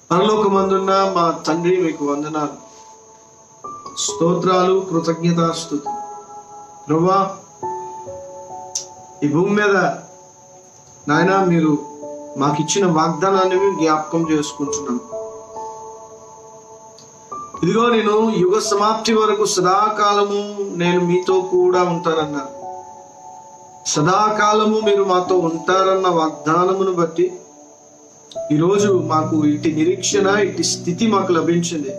పరలోకమందున్న మా తండ్రి, మీకు వందనాలు, స్తోత్రాలు, కృతజ్ఞతాస్తుతి. ప్రభువా, ఈ భూమి మీద నాయన మీరు మాకు ఇచ్చిన వాగ్దానాన్ని జ్ఞాపకం చేసుకుంటున్నాను. ఇదిగో నేను యుగ సమాప్తి వరకు సదాకాలము నేను మీతో కూడా ఉంటానన్నారు. సదాకాలము మీరు మాతో ఉంటారన్న వాగ్దానమును బట్టి ఈరోజు మాకు ఇటు నిరీక్షణ, ఇటు స్థితి మాకు లభించింది.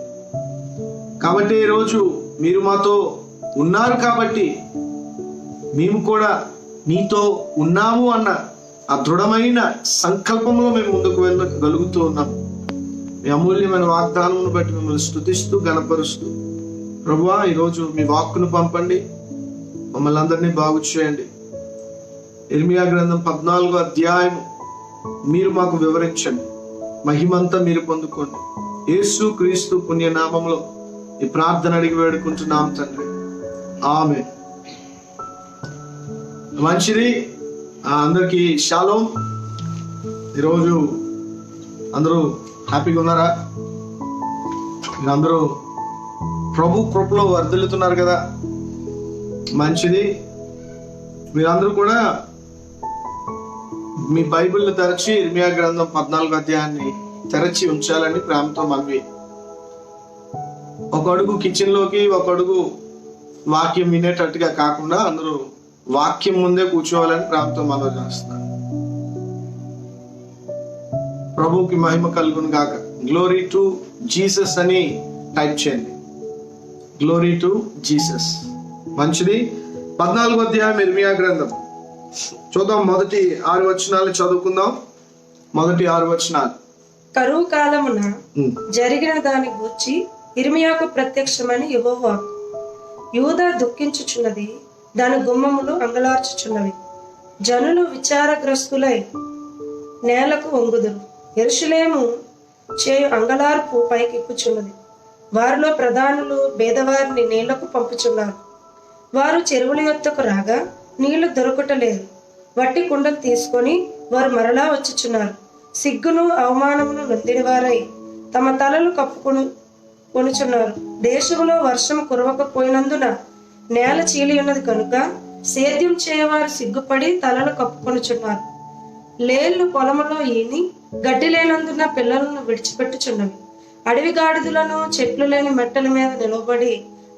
కాబట్టి ఈరోజు మీరు మాతో ఉన్నారు కాబట్టి మేము కూడా మీతో ఉన్నాము అన్న ఆ దృఢమైన సంకల్పంలో మేము ముందుకు వెళ్ళగలుగుతూ ఉన్నాం. మీ అమూల్యమైన వాగ్దానమును బట్టి మిమ్మల్ని స్తుతిస్తూ గణపరుస్తూ, ప్రభువా ఈరోజు మీ వాక్కును పంపండి, మమ్మల్ని అందరినీ బాగు చేయండి. ఇర్మియా గ్రంథం 14వ అధ్యాయము మీరు మాకు వివరించండి. మహిమంతా మీరు పొందుకోండి. యేసు క్రీస్తు పుణ్యనామంలో ఈ ప్రార్థన అడిగి వేడుకుంటున్నాం తండ్రి, ఆమేన్. మంచిది. అందరికీ షాలోమ్. ఈరోజు అందరూ హ్యాపీగా ఉన్నారా? మీరందరూ ప్రభు కృపలో వర్ధిల్లుతున్నారు కదా, మంచిది. మీరందరూ కూడా మీ బైబిల్ని తెరచి ఇర్మియా గ్రంథం 14వ అధ్యాయాన్ని తెరచి ఉంచాలని ప్రేమతో మనవి. ఒక అడుగు కిచెన్ లోకి, ఒక అడుగు వాక్యం వినేటట్టుగా కాకుండా అందరూ వాక్యం ముందే కూర్చోవాలని ప్రేమతో మనవి చేస్తాను. ప్రభువుకి మహిమ కలుగును గాక. గ్లోరీ టు జీసస్ అని టైప్ చేయండి. Glory to Jesus. మంచిది. 14వ అధ్యాయం ఇర్మియా గ్రంథం చూద్దాం. మొదటి 6 వచనాలు చదువుకుందాం. మొదటి 6 వచనాలు. కరువు కాలమున జరిగిన దాని గూర్చి ఇర్మియాకు ప్రత్యక్షమైన యెహోవా వాక్కు. యూదా దుఃఖించుచున్నది, దాని గుమ్మములు అంగలార్చుచున్నవి. జనులు విచారగ్రస్తులై నేలకు వంగుదురు. యెరూషలేము చేయు అంగలార్పు పైకెక్కుచున్నది. వారిలో ప్రధానులు పేదవారిని నీళ్లకు పంపుచున్నారు. వారు చెరువుల యొద్దకు రాగా నీళ్లు దొరకటలేదు. వట్టి కుండలు తీసుకొని వారు మరలా వచ్చుచున్నారు. సిగ్గును అవమానమును నొందిన వారై తమ తలలు కొనుచున్నారు. దేశంలో వర్షం కురవకపోయినందున నేల చీలి ఉన్నది కనుక సేద్యం చేయవారు సిగ్గుపడి తలలు కప్పుకొనుచున్నారు. లేళ్లు పొలములో ఈని గడ్డి లేనందున పిల్లలను విడిచిపెట్టుచున్నవి. అడవి గాడిదలను చెట్లు లేని మెట్టల మీద నిలబడి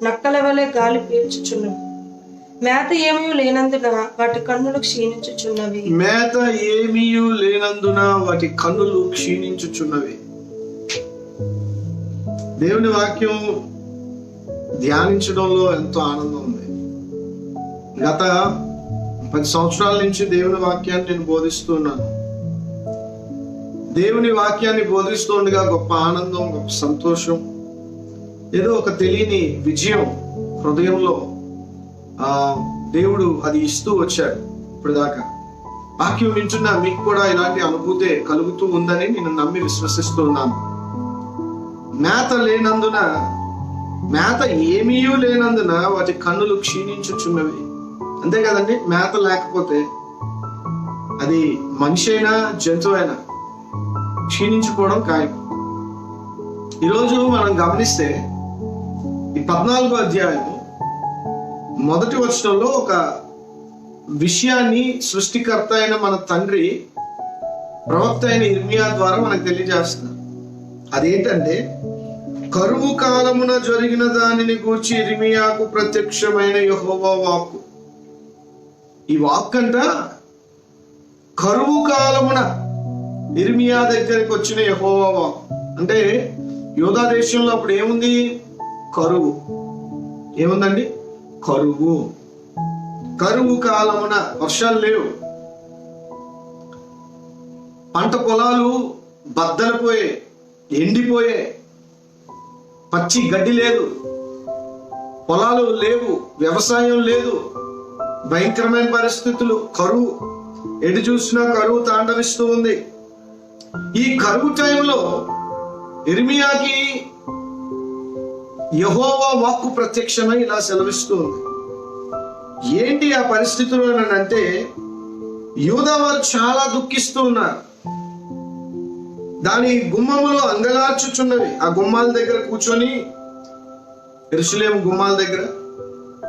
నక్కల వలె గాలి పీల్చుచున్నవి. మేత ఏమీ లేనందున వాటి కన్నులు క్షీణించుచున్నవి. మేత ఏమీ లేనందున వాటి కన్నులు క్షీణించుచున్నవి. దేవుని వాక్యం ధ్యానించడంలో ఎంతో ఆనందం ఉంది. గత 10 సంవత్సరాల నుంచి దేవుని వాక్యాన్ని నేను బోధిస్తున్నాను. దేవుని వాక్యాన్ని బోధిస్తుండగా గొప్ప ఆనందం, గొప్ప సంతోషం, ఏదో ఒక తెలియని విజయం హృదయంలో దేవుడు అది ఇస్తూ వచ్చాడు. ఇప్పుడు దాకా వాక్యం వింటున్నా మీకు కూడా ఇలాంటి అనుభూతి కలుగుతూ ఉందని నేను నమ్మి విశ్వసిస్తున్నాను. మేత లేనందున, మేత ఏమీ లేనందున వాటి కన్నులు క్షీణించుచున్నవి. అంతే కదండి. మేత లేకపోతే అది మనిషి అయినా జంతువు అయినా క్షీణించుకోవడం ఖాయం. ఈరోజు మనం గమనిస్తే ఈ 14వ అధ్యాయం మొదటి వచనంలో ఒక విషయాన్ని సృష్టికర్త అయిన మన తండ్రి ప్రవక్త అయిన ఇర్మియా ద్వారా మనకు తెలియజేస్తున్నారు. అదేంటంటే, కరువు కాలమున జరిగిన దానిని గూర్చి ఇర్మియాకు ప్రత్యక్షమైన యెహోవా వాక్కు. ఈ వాక్ అంట కరువు కాలమున ఇర్మియా దగ్గరికి వచ్చిన యెహోవా వాక్కు. అంటే యూదా దేశంలో అప్పుడు ఏముంది? కరువు. ఏముందండి? కరువు. కరువు కాలమున వర్షాలు లేవు, పంట పొలాలు బద్దలిపోయే, ఎండిపోయే, పచ్చి గడ్డి లేదు, పొలాలు లేవు, వ్యవసాయం లేదు, భయంకరమైన పరిస్థితులు, కరువు. ఎటు చూసినా కరువు తాండవిస్తూ ఉంది. ఈ కరువు టైంలో ఇర్మియాకి యెహోవా వాక్కు ప్రత్యక్షమై ఇలా సెలవిస్తూ ఉంది. ఏంటి ఆ పరిస్థితులు అంటే, యూదా వారు చాలా దుఃఖిస్తూ ఉన్నారు. దాని గుమ్మములు అంగలార్చుచున్నవి. ఆ గుమ్మాల దగ్గర కూర్చొని, యెరూషలేము గుమ్మాల దగ్గర,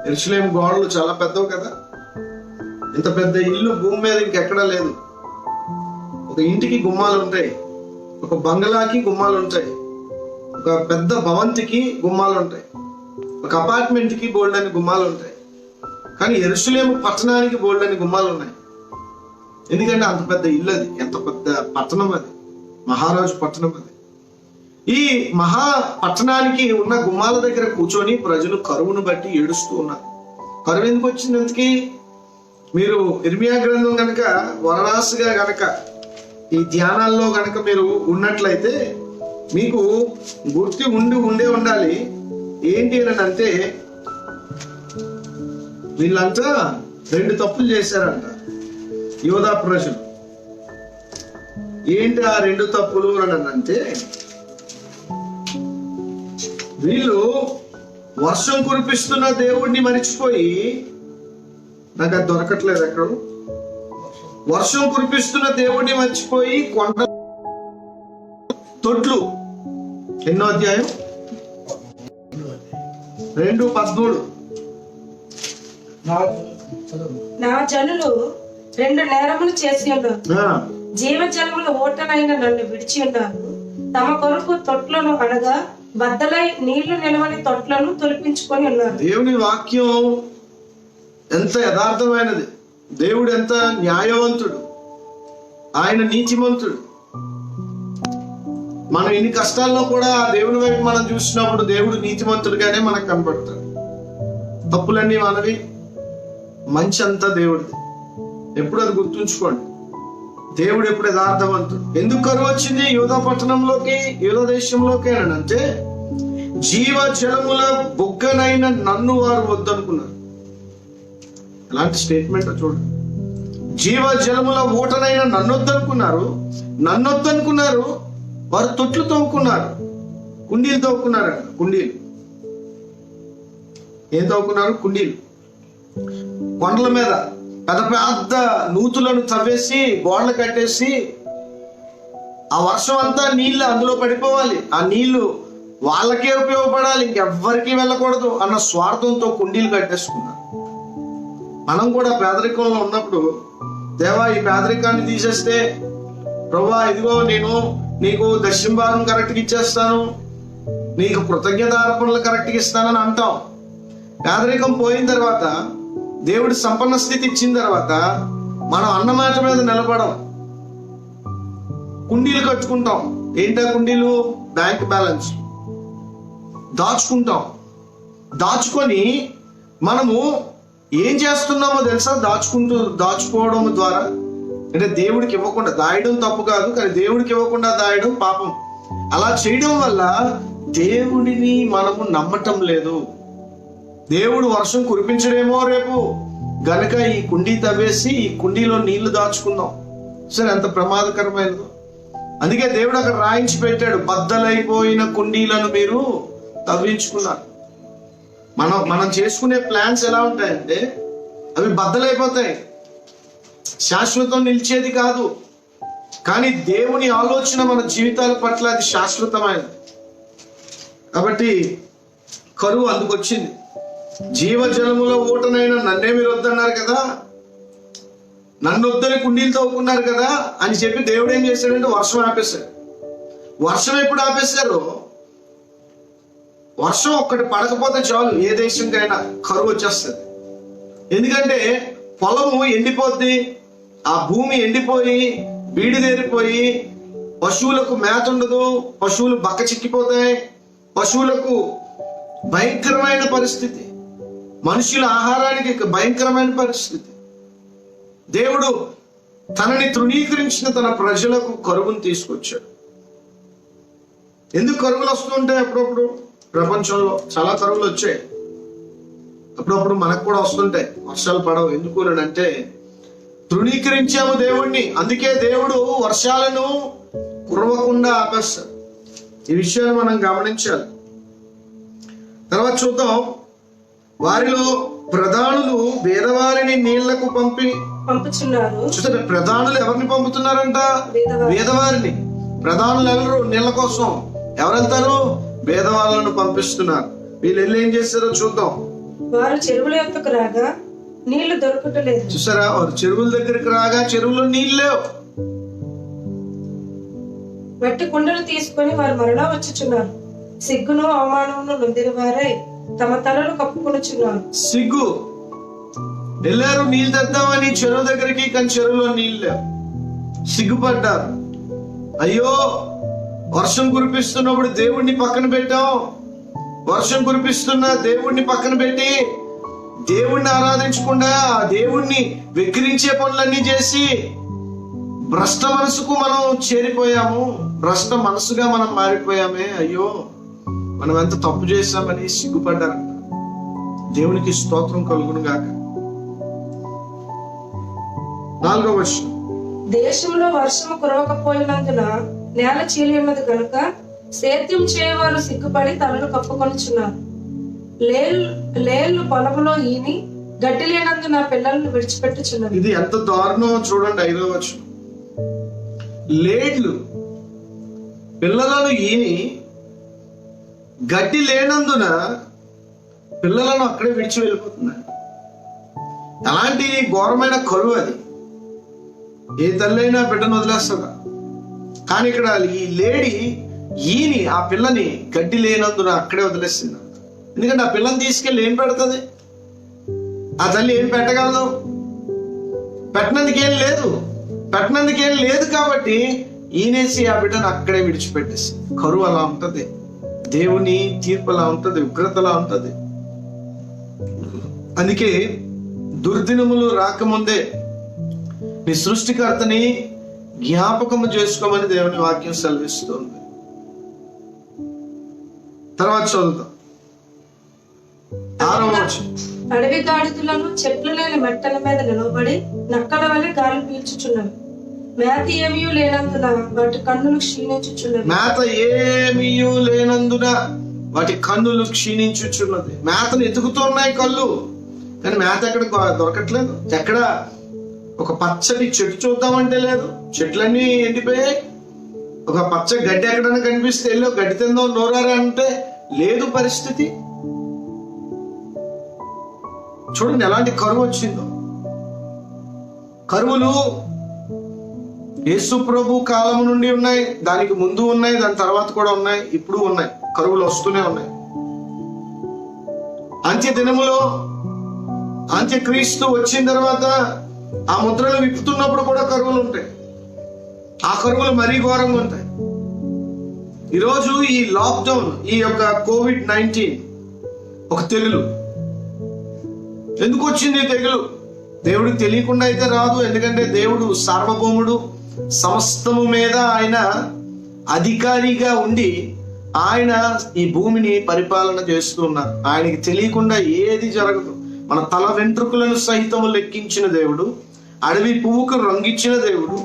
యెరూషలేము గోడలు చాలా పెద్దవి కదా, ఇంత పెద్ద ఇల్లు భూమి మీద ఇంకెక్కడా లేదు. ఒక ఇంటికి గుమ్మాలు ఉంటాయి, ఒక బంగ్లాకి గుమ్మాలు ఉంటాయి, ఒక పెద్ద భవంతికి గుమ్మాలు ఉంటాయి, ఒక అపార్ట్మెంట్ కి బోల్డని గుమ్మాలు ఉంటాయి. కానీ యెరూషలేము పట్టణానికి బోల్డని గుమ్మాలు ఉన్నాయి. ఎందుకంటే అంత పెద్ద ఇల్లు అది, ఎంత పెద్ద పట్టణం అది, మహారాజు పట్టణం అది. ఈ మహా పట్టణానికి ఉన్న గుమ్మాల దగ్గర కూర్చొని ప్రజలు కరువును బట్టి ఏడుస్తూ ఉన్నారు. కరువు ఎందుకు వచ్చింది? ఎందుకు? మీరు ఇర్మియా గ్రంథం గనక వరరాశిగా గనక ఈ ధ్యానాల్లో గనక మీరు ఉన్నట్లయితే మీకు గుర్తి ఉండే ఉండాలి. ఏంటి అని అంటే, వీళ్ళంతా 2 తప్పులు చేశారంట యోధా ప్రజలు. ఏంటి ఆ 2 తప్పులు అని అంటే, వీళ్ళు వర్షం కురిపిస్తున్న దేవుడిని మరిచిపోయి, నాకు అది దొరకట్లేదు ఎక్కడ, వర్షం కురిపిస్తున్న దేవుడిని మర్చిపోయి కొండ తొట్లు, ఎన్నో అధ్యాయం 2:13, నా జనులు 2 నేరములు చేసి ఉన్నారు, జీవజలముల ఓటనైన నన్ను విడిచి ఉన్నారు. తమ కొరకు తొట్లను అనగా బద్దలై నీళ్లు నిలవని తొట్లను తొలిపించుకొని ఉన్నారు. దేవుని వాక్యం ఎంత యథార్థమైనది, దేవుడు ఎంత న్యాయవంతుడు, ఆయన నీతిమంతుడు. మనం ఇన్ని కష్టాల్లో కూడా ఆ దేవుని వైపు మనం చూసినప్పుడు దేవుడు నీతిమంతుడిగానే మనకు కనపడతాడు. తప్పులన్నీ మనవి, మంచి అంతా దేవుడిది. ఎప్పుడు అది గుర్తుంచుకోండి. దేవుడు ఎప్పుడు యథార్థవంతుడు. ఎందుకు కరువు వచ్చింది యోధా పట్టణంలోకి, యోధా దేశంలోకి అని అంటే, జీవ జలముల బొగ్గనైన నన్ను వారు వద్దనుకున్నారు. ఎలాంటి స్టేట్మెంట్ చూడండి. జీవ జలముల ఊటనైన నన్నొద్దనుకున్నారు. నన్నొద్దనుకున్నారు, వారు తొట్లు తవ్వుకున్నారు, కుండీలు తవ్వుకున్నారు. కుండీలు ఏం తవ్వుకున్నారు? కుండీలు. కొండల మీద పెద్ద పెద్ద నూతులను తవ్వేసి గోడలు కట్టేసి, ఆ వర్షం అంతా నీళ్ళు అందులో పడిపోవాలి, ఆ నీళ్లు వాళ్ళకే ఉపయోగపడాలి, ఇంకెవ్వరికి వెళ్ళకూడదు అన్న స్వార్థంతో కుండీలు కట్టేసుకున్నారు. మనం కూడా పేదరికంలో ఉన్నప్పుడు, దేవా ఈ పేదరికాన్ని తీసేస్తే, ప్రభువా ఇదిగో నేను నీకు దశంభాగం కరెక్ట్గా ఇచ్చేస్తాను, నీకు కృతజ్ఞత అర్పణలు కరెక్ట్గా ఇస్తానని అంటాం. పేదరికం పోయిన తర్వాత, దేవుడి సంపన్న స్థితి ఇచ్చిన తర్వాత మనం అన్నమాట మీద నిలబడం, కుండీలు కట్టుకుంటాం. ఏంటా కుండీలు? బ్యాంక్ బ్యాలెన్స్ దాచుకుంటాం. దాచుకొని మనము ఏం చేస్తున్నామో తెలుసా? దాచుకోవడం ద్వారా, అంటే దేవుడికి ఇవ్వకుండా దాయడం తప్పు కాదు, కానీ దేవుడికి ఇవ్వకుండా దాయడం పాపం. అలా చేయడం వల్ల దేవుడిని మనము నమ్మటం లేదు. దేవుడు వర్షం కురిపించడేమో రేపు గనక ఈ కుండీ తవ్వేసి ఈ కుండీలో నీళ్లు దాచుకుందాం. సరే, ఎంత ప్రమాదకరమైనదో. అందుకే దేవుడు అక్కడ రాయించి పెట్టాడు, బద్దలైపోయిన కుండీలను మీరు తవ్వించుకున్నారు. మనం చేసుకునే ప్లాన్స్ ఎలా ఉంటాయంటే, అవి బద్దలైపోతాయి, శాశ్వతం నిలిచేది కాదు. కానీ దేవుని ఆలోచన మన జీవితాల పట్ల అది శాశ్వతమైనది. కాబట్టి కరువు అందుకొచ్చింది. జీవజలముల ఊటనైన నన్నే మీరు వద్దన్నారు కదా, నన్ను వద్దని కుండీలు తవ్వుకున్నారు కదా అని చెప్పి దేవుడు ఏం చేశాడంటే వర్షం ఆపేశాడు. వర్షం ఎప్పుడు ఆపేశారో, వర్షం ఒక్కటి పడకపోతే చాలు ఏ దేశంకైనా కరువు వచ్చేస్తుంది. ఎందుకంటే పొలము ఎండిపోద్ది, ఆ భూమి ఎండిపోయి బీడిదేరిపోయి పశువులకు మేత ఉండదు, పశువులు బక్క చిక్కిపోతాయి, పశువులకు భయంకరమైన పరిస్థితి, మనుషుల ఆహారానికి భయంకరమైన పరిస్థితి. దేవుడు తనని తృణీకరించిన తన ప్రజలకు కరువును తీసుకొచ్చాడు. ఎందుకు కరువులు వస్తుంటాయి? అప్పుడప్పుడు ప్రపంచంలో చాలా కరువులు వచ్చాయి, అప్పుడప్పుడు మనకు కూడా వస్తుంటాయి. వర్షాలు పడవు. ఎందుకు అంటే తృణీకరించాము దేవుణ్ణి. అందుకే దేవుడు వర్షాలను కురవకుండా ఆపేస్తాడు. ఈ విషయాన్ని మనం గమనించాలి. తర్వాత చూద్దాం. వారిలో ప్రధానులు పేదవారిని నీళ్లకు పంపుచున్నారు. చూసారా, ప్రధానులు ఎవరిని పంపుతున్నారంట? పేదవారిని. ప్రధానులు ఎవరు నీళ్ళ కోసం? ఎవరు వెళ్తారు? పేదవాళ్ళను పంపిస్తున్నారు. వీళ్ళు వెళ్ళి ఏం చేస్తారో చూద్దాం. వారు చెరువుల యొద్దకు రాగా నీళ్లు దొరకటలేదు. చూసారా, వారు చెరువుల దగ్గరికి రాగా చెరువులో నీళ్ళు లేవు. మట్టి కుండలు తీసుకొని వారు మరలా వచ్చుచున్నారు. సిగ్గును అవమానమును నొందిన వారై తమ తలలు కప్పుకొనుచున్నారు. సిగ్గు, వెళ్ళారు నీళ్ళు తెద్దామని చెరువు దగ్గరికి, కానీ చెరువులో నీళ్ళు లేవు. సిగ్గుపడ్డారు. అయ్యో, వర్షం కురిపిస్తున్నప్పుడు దేవుణ్ణి పక్కన పెట్టాం. వర్షం కురిపిస్తున్న దేవుణ్ణి పక్కన పెట్టి దేవుణ్ణి ఆరాధించకుండా ఆ దేవుణ్ణి వెక్కిరించే పనులన్నీ చేసి భ్రష్ట మనసుకు మనం చేరిపోయాము. భ్రష్ట మనసుగా మనం మారిపోయామే. అయ్యో, మనం ఎంత తప్పు చేశామని సిగ్గుపడ్డారు. దేవునికి స్తోత్రం కలుగును గాక. 4వ వచనం. దేశంలో వర్షము కురవకపోయినందున నేల చీలి ఉన్నది కనుక సేద్యం చేయవారు సిగ్గుపడి తలలు కప్పుకొనుచున్నారు. లేళ్లు పొలములో ఈని గడ్డి లేనందున పిల్లలను విడిచిపెట్టుచున్నారు. ఇది ఎంత దారుణమో చూడండి. 5వ వచనం. లేడ్లు పిల్లలను ఈని గడ్డి లేనందున పిల్లలను అక్కడే విడిచి వెళ్ళిపోతున్నారు. అలాంటి ఘోరమైన కరువు అది. ఏ తల్లైనా బిడ్డను వదిలేస్తుందా? కానీ ఇక్కడ ఈ లేడీ ఈని ఆ పిల్లని గడ్డి లేనందున అక్కడే వదిలేస్తుంది. ఎందుకంటే ఆ పిల్లని తీసుకెళ్ళి ఏం పెడుతుంది? ఆ తల్లి ఏం పెట్టగలదు? పెట్టినందుకేం లేదు కాబట్టి ఈనేసి ఆ బిడ్డను అక్కడే విడిచిపెట్టేసి. కరువు అలా ఉంటది, దేవుని తీర్పు అలా ఉంటది, ఉగ్రత అలా ఉంటది. అందుకే దుర్దినములు రాకముందే నీ సృష్టికర్తని జ్ఞాపకము చేసుకోమని దేవుని వాక్యం సెలవిస్తుంది. తర్వాత చదువుతాం 6వ వచనం. అడవి గాడిదలను చెట్లు లేని మెట్టల మీద నిలవబడి నక్కల వలె గాలి పీల్చుచున్నవి. మేత ఏమీ లేనందున వాటి కన్నులు క్షీణించుచున్నవి. మేత ఏమీ లేనందున వాటి కన్నులు క్షీణించుచున్నది. మేతను ఎతుకుతున్నాయి కళ్ళు, కానీ మేత ఎక్కడ దొరకట్లేదు. ఎక్కడ ఒక పచ్చటి చెట్టు చూద్దామంటే లేదు, చెట్లన్నీ ఎండిపోయాయి. ఒక పచ్చ గడ్డి ఎక్కడైనా కనిపిస్తే వెళ్ళి గడ్డి తిందాం నోరారా అంటే లేదు పరిస్థితి. చూడండి ఎలాంటి కరువు వచ్చిందో. కరువులు యేసు ప్రభు కాలం నుండి ఉన్నాయి, దానికి ముందు ఉన్నాయి, దాని తర్వాత కూడా ఉన్నాయి, ఇప్పుడు ఉన్నాయి. కరువులు వస్తూనే ఉన్నాయి. అంత్య దినములో అంత్యక్రీస్తు వచ్చిన తర్వాత ఆ ముద్రలు విప్పుతున్నప్పుడు కూడా కరువులు ఉంటాయి. ఆ కరువులు మరీ ఘోరంగా ఉంటాయి. ఈరోజు ఈ లాక్డౌన్, ఈ యొక్క COVID-19 ఒక తెగులు. ఎందుకు వచ్చింది ఈ తెగులు? దేవుడికి తెలియకుండా అయితే రాదు. ఎందుకంటే దేవుడు సార్వభౌముడు, సమస్తము మీద ఆయన అధికారిగా ఉండి ఆయన ఈ భూమిని పరిపాలన చేస్తూ ఉన్నారు. ఆయనకి తెలియకుండా ఏది జరగదు. మన తల వెంట్రుకలను సహితము లెక్కించిన దేవుడు, అడవి పువ్వుకు రంగిచ్చిన దేవుడు,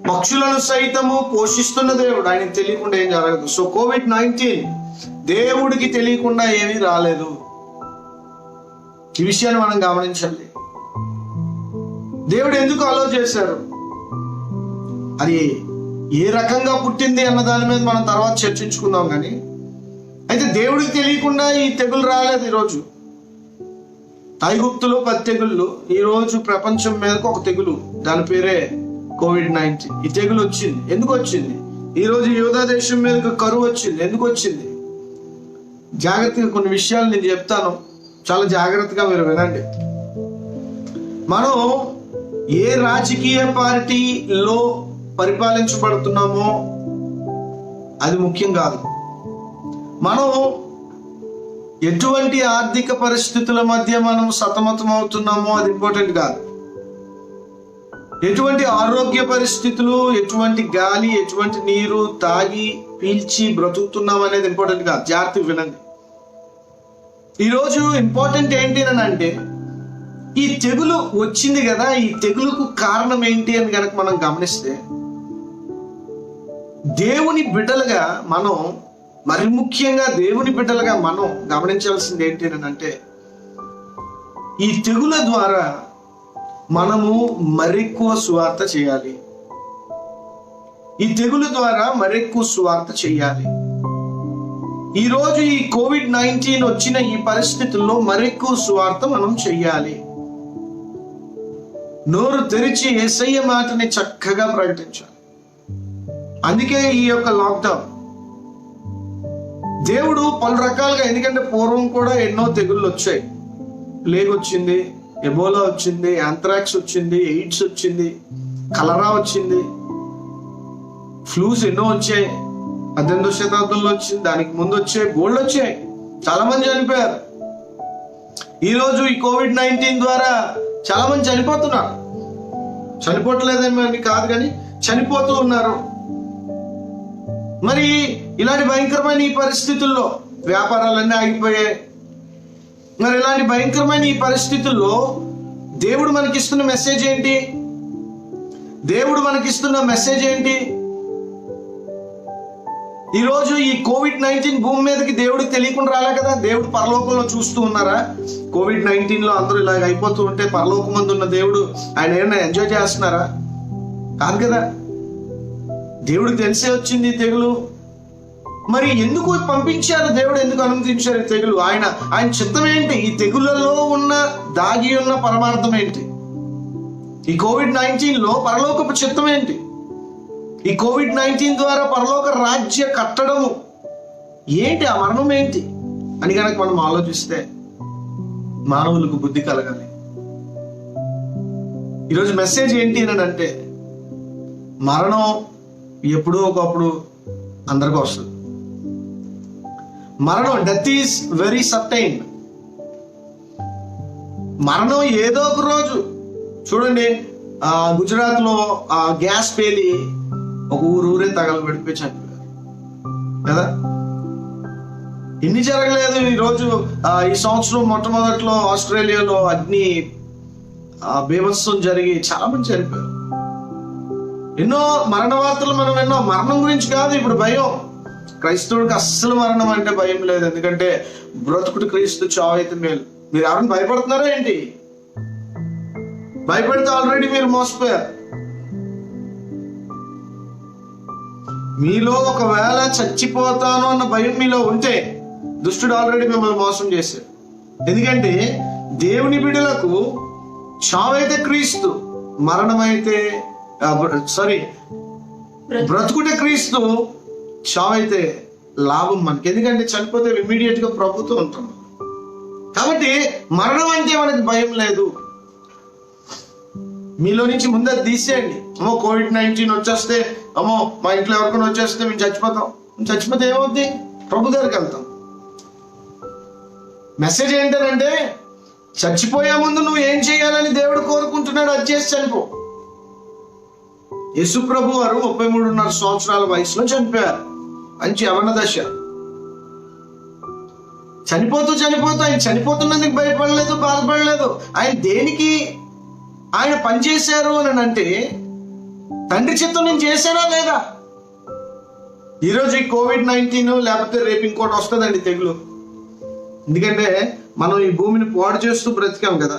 పక్షులను సైతము పోషిస్తున్న దేవుడు. ఆయనకు తెలియకుండా ఏం జరగదు. సో COVID-19 దేవుడికి తెలియకుండా ఏమీ రాలేదు. ఈ విషయాన్ని మనం గమనించాలి. దేవుడు ఎందుకు అలో చేశారు, అది ఏ రకంగా పుట్టింది అన్న దాని మీద మనం తర్వాత చర్చించుకుందాం. కానీ అయితే దేవుడికి తెలియకుండా ఈ తెగులు రాలేదు. ఈరోజు ఐగుప్తులో 10 తెగుళ్ళు, ఈ రోజు ప్రపంచం మీదకు ఒక తెగులు, దాని పేరే COVID-19. ఈ తెగులు వచ్చింది. ఎందుకు వచ్చింది? ఈ రోజు యూదా దేశం మీదకు కరువు వచ్చింది. ఎందుకు వచ్చింది? జాగ్రత్తగా కొన్ని విషయాలు నేను చెప్తాను, చాలా జాగ్రత్తగా మీరు వినండి. మనం ఏ రాజకీయ పార్టీలో పరిపాలించబడుతున్నామో అది ముఖ్యం కాదు. మనం ఎటువంటి ఆర్థిక పరిస్థితుల మధ్య మనం సతమతం అవుతున్నామో అది ఇంపార్టెంట్ కాదు. ఎటువంటి ఆరోగ్య పరిస్థితులు, ఎటువంటి గాలి, ఎటువంటి నీరు తాగి పీల్చి బ్రతుకుతున్నాం అనేది ఇంపార్టెంట్ కాదు. జాగ్రత్తగా వినండి. ఈరోజు ఇంపార్టెంట్ ఏంటి అని అంటే, ఈ తెగులు వచ్చింది కదా, ఈ తెగులుకు కారణం ఏంటి అని కనుక మనం గమనిస్తే, దేవుని బిడ్డలుగా మనం, మరి ముఖ్యంగా దేవుని బిడ్డలుగా మనం గమనించాల్సింది ఏంటి అని అంటే, ఈ తెగుల ద్వారా మనము మరెక్కువ సువార్త చేయాలి. ఈ తెగులు ద్వారా మరెక్కువ సువార్త చేయాలి. ఈరోజు ఈ COVID-19 వచ్చిన ఈ పరిస్థితుల్లో మరెక్కువ సువార్త మనం చెయ్యాలి. నోరు తెరిచి యేసయ్య మాటని చక్కగా ప్రకటించాలి. అందుకే ఈ యొక్క లాక్డౌన్. దేవుడు పలు రకాలుగా, ఎందుకంటే పూర్వం కూడా ఎన్నో తెగుళ్ళు వచ్చాయి. ప్లేగ్ వచ్చింది, ఎబోలా వచ్చింది, యాంథ్రాక్స్ వచ్చింది, ఎయిడ్స్ వచ్చింది, కలరా వచ్చింది, ఫ్లూస్ ఎన్నో వచ్చాయి. 18వ శతాబ్దంలో వచ్చింది, దానికి ముందు వచ్చాయి, గోల్డ్ వచ్చాయి, చాలా మంది చనిపోయారు. ఈరోజు ఈ COVID-19 ద్వారా చాలా మంది చనిపోతున్నారు. చనిపోవట్లేదేమో అని కాదు, కానీ చనిపోతూ ఉన్నారు. మరి ఇలాంటి భయంకరమైన ఈ పరిస్థితుల్లో వ్యాపారాలన్నీ ఆగిపోయాయి. మరి ఇలాంటి భయంకరమైన ఈ పరిస్థితుల్లో దేవుడు మనకిస్తున్న మెసేజ్ ఏంటి? దేవుడు మనకిస్తున్న మెసేజ్ ఏంటి? ఈరోజు ఈ COVID-19 భూమి మీదకి దేవుడికి తెలియకుండా రాలే కదా. దేవుడు పరలోకంలో చూస్తూ ఉన్నారా? COVID-19 లో అందరూ ఇలాగ అయిపోతూ ఉంటే పరలోకం మందు ఉన్న దేవుడు ఆయన ఏమైనా ఎంజాయ్ చేస్తున్నారా? కాదు కదా. దేవుడికి తెలిసే వచ్చింది ఈ తెగులు. మరి ఎందుకు పంపించారు దేవుడు? ఎందుకు అనుమతించారు ఈ తెగులు? ఆయన చిత్తం ఏంటి? ఈ తెగులలో ఉన్న దాగి ఉన్న పరమార్థం ఏంటి? ఈ COVID-19 లో పరలోకపు చిత్తం ఏంటి? ఈ COVID-19 ద్వారా పరలోక రాజ్య కట్టడము ఏంటి? ఆ మరణం ఏంటి అని కనుక మనం ఆలోచిస్తే మానవులకు బుద్ధి కలగాలి. ఈరోజు మెసేజ్ ఏంటి అని అంటే, మరణం ఎప్పుడో ఒకప్పుడు అందరికీ వస్తుంది. మరణం, డెత్ ఈస్ వెరీ సర్టైన్. మరణం ఏదో ఒక రోజు. చూడండి, గుజరాత్ లో గ్యాస్ పేలి ఒక ఊరే తగలబెడిపోయి చనిపోయారు కదా. ఇన్ని జరగలేదు. ఈరోజు ఈ సంవత్సరం మొట్టమొదట్లో ఆస్ట్రేలియాలో అగ్ని బీభత్సం జరిగి చాలా మంది చనిపోయారు. ఎన్నో మరణ వార్తలు మనం విన్నాం. మరణం గురించి కాదు ఇప్పుడు భయం. క్రైస్తవుడికి అస్సలు మరణం అంటే భయం లేదు. ఎందుకంటే బ్రతుకుడు క్రీస్తు, చావైతే మేలు. మీరు ఎవరైనా భయపడుతున్నారా ఏంటి? భయపడితే ఆల్రెడీ మీరు మోసపోయారు. మీలో ఒకవేళ చచ్చిపోతాను అన్న భయం మీలో ఉంటే దుష్టుడు ఆల్రెడీ మిమ్మల్ని మోసం చేశాడు. ఎందుకంటే దేవుని బిడ్డలకు చావైతే క్రీస్తు, మరణమైతే బ్రతుకుటే క్రీస్తు, చావైతే లాభం మనకి. ఎందుకంటే చనిపోతే ఇమ్మీడియట్ గా ప్రభుతో ఉంటాం. కాబట్టి మరణం అంటే మనకి భయం లేదు. మీలో నుంచి ముందే తీసేయండి. అమ్మో COVID-19 వచ్చేస్తే, అమ్మో మా ఇంట్లో ఎవరికైనా వచ్చేస్తే మేము చచ్చిపోతాం. చచ్చిపోతే ఏమవుద్ది? ప్రభు దగ్గరికి వెళ్తాం. మెసేజ్ ఏంటంటే, చచ్చిపోయే ముందు నువ్వు ఏం చేయాలని దేవుడు కోరుకుంటున్నాడు, అది చేసి చనిపో. యేసు ప్రభు వారు 33.5 సంవత్సరాల వయసులో చనిపోయారు. మంచి యవన దశ. చనిపోతూ ఆయన చనిపోతున్నందుకు భయపడలేదు, బాధపడలేదు. ఆయన దేనికి ఆయన పనిచేశారు అని అంటే, తండ్రి చిత్తం నేను చేశానా లేదా? ఈరోజు ఈ COVID-19 లేకపోతే రేపు ఇంకోటి వస్తుందండి తెగులు. ఎందుకంటే మనం ఈ భూమిని పాడు చేస్తూ బ్రతికాం కదా.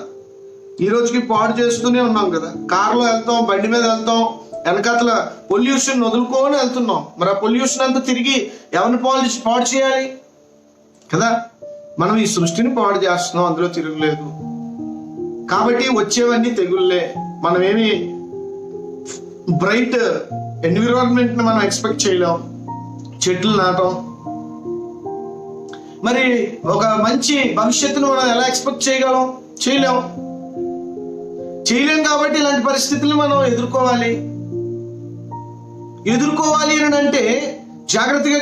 ఈ రోజుకి పాడు చేస్తూనే ఉన్నాం కదా. కారులో వెళ్తాం, బండి మీద వెళ్తాం, వెనకాతల పొల్యూషన్ వదులుకొని వెళ్తున్నాం. మరి ఆ పొల్యూషన్ అంతా తిరిగి ఎవరిని పాడు చేయాలి కదా. మనం ఈ సృష్టిని పాడు చేస్తున్నాం, అందులో తిరగలేదు. కాబట్టి వచ్చేవన్నీ తెగుళ్ళే. మనం ఏమి బ్రైట్ ఎన్విరాన్మెంట్ ని మనం ఎక్స్పెక్ట్ చేయలేం. చెట్లు నాటం, మరి ఒక మంచి భవిష్యత్తును మనం ఎలా ఎక్స్పెక్ట్ చేయగలం? చేయలేం. కాబట్టి ఇలాంటి పరిస్థితులను మనం ఎదుర్కోవాలి అని అంటే జాగ్రత్తగా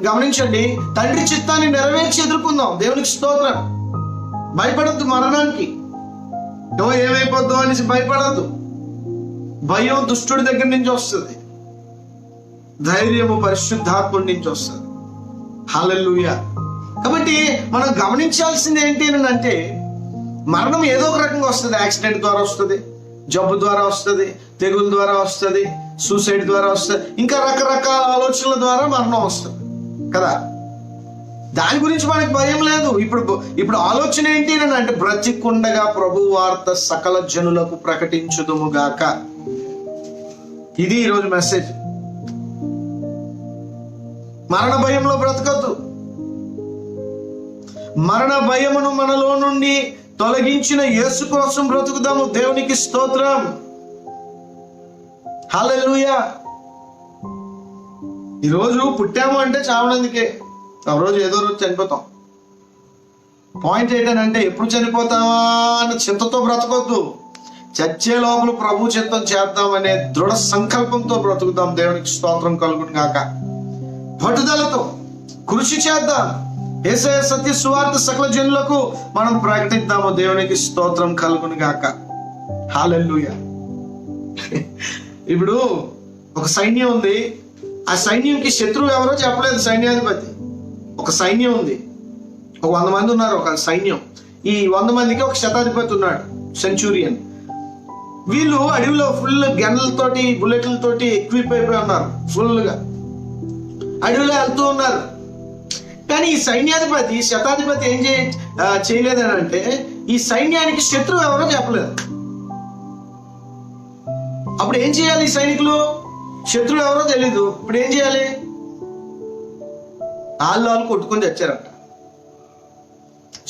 గమనించండి. తండ్రి చిత్తాన్ని నెరవేర్చి ఎదుర్కొందాం. దేవునికి స్తోత్రం. భయపడద్దు మరణానికి. ఏమైపోద్దో అనేసి భయపడద్దు. భయం దుష్టుడి దగ్గర నుంచి వస్తుంది, ధైర్యము పరిశుద్ధాత్ముడి నుంచి వస్తుంది. హల్లెలూయా. కాబట్టి మనం గమనించాల్సింది ఏంటి అని అంటే, మరణం ఏదో ఒక రకంగా వస్తుంది. యాక్సిడెంట్ ద్వారా వస్తుంది, జబ్బు ద్వారా వస్తుంది, తెగుల ద్వారా వస్తుంది, సూసైడ్ ద్వారా వస్తుంది, ఇంకా రకరకాల ఆలోచనల ద్వారా మరణం వస్తుంది కదా. దాని గురించి మనకి భయం లేదు. ఇప్పుడు ఆలోచన ఏంటి అని అంటే, బ్రతికుండగా ప్రభు వార్త సకల జనులకు ప్రకటించుదుము గాక. ఇది ఈరోజు మెసేజ్. మరణ భయంలో బ్రతకద్దు. మరణ భయమును మనలో నుండి తొలగించిన యేసు కోసం బ్రతుకుదాము. దేవునికి స్తోత్రం. హల్లెలూయా. ఈరోజు పుట్టాము అంటే చావనందుకే. ఆ రోజు ఏదో రోజు చనిపోతాం. పాయింట్ ఏంటంటే ఎప్పుడు చనిపోతామా అన్న చింతతో బ్రతకొద్దు. చచ్చే లోపల ప్రభు చిత్తం చేద్దామనే దృఢ సంకల్పంతో బ్రతుకుతాం. దేవునికి స్తోత్రం కలుగును గాక. పట్టుదలతో కృషి చేద్దాం. యేసయ్య సత్య సువార్త సకల జనులకు మనం ప్రకటిద్దాము. దేవునికి స్తోత్రం కలుగును గాక. హల్లెలూయా. ఇప్పుడు ఒక సైన్యం ఉంది. ఆ సైన్యంకి శత్రువు ఎవరో చెప్పలేదు సైన్యాధిపతి. ఒక సైన్యం ఉంది, ఒక 100 మంది ఉన్నారు ఒక సైన్యం. ఈ 100 మందికి ఒక శతాధిపతి ఉన్నాడు, సెంచూరియన్. వీళ్ళు అడవిలో ఫుల్ గన్లతోటి బుల్లెట్లతోటి ఎక్విప్ అయిపోయి ఉన్నారు. ఫుల్గా అడవిలో వెళ్తూ ఉన్నారు. కానీ ఈ సైన్యాధిపతి శతాధిపతి ఏం చేయలేదని అంటే ఈ సైన్యానికి శత్రువు ఎవరో చెప్పలేదు. అప్పుడు ఏం చేయాలి? ఈ సైనికులు శత్రువు ఎవరో తెలీదు. ఇప్పుడు ఏం చేయాలి? వాళ్ళు కొట్టుకొని తెచ్చారంట.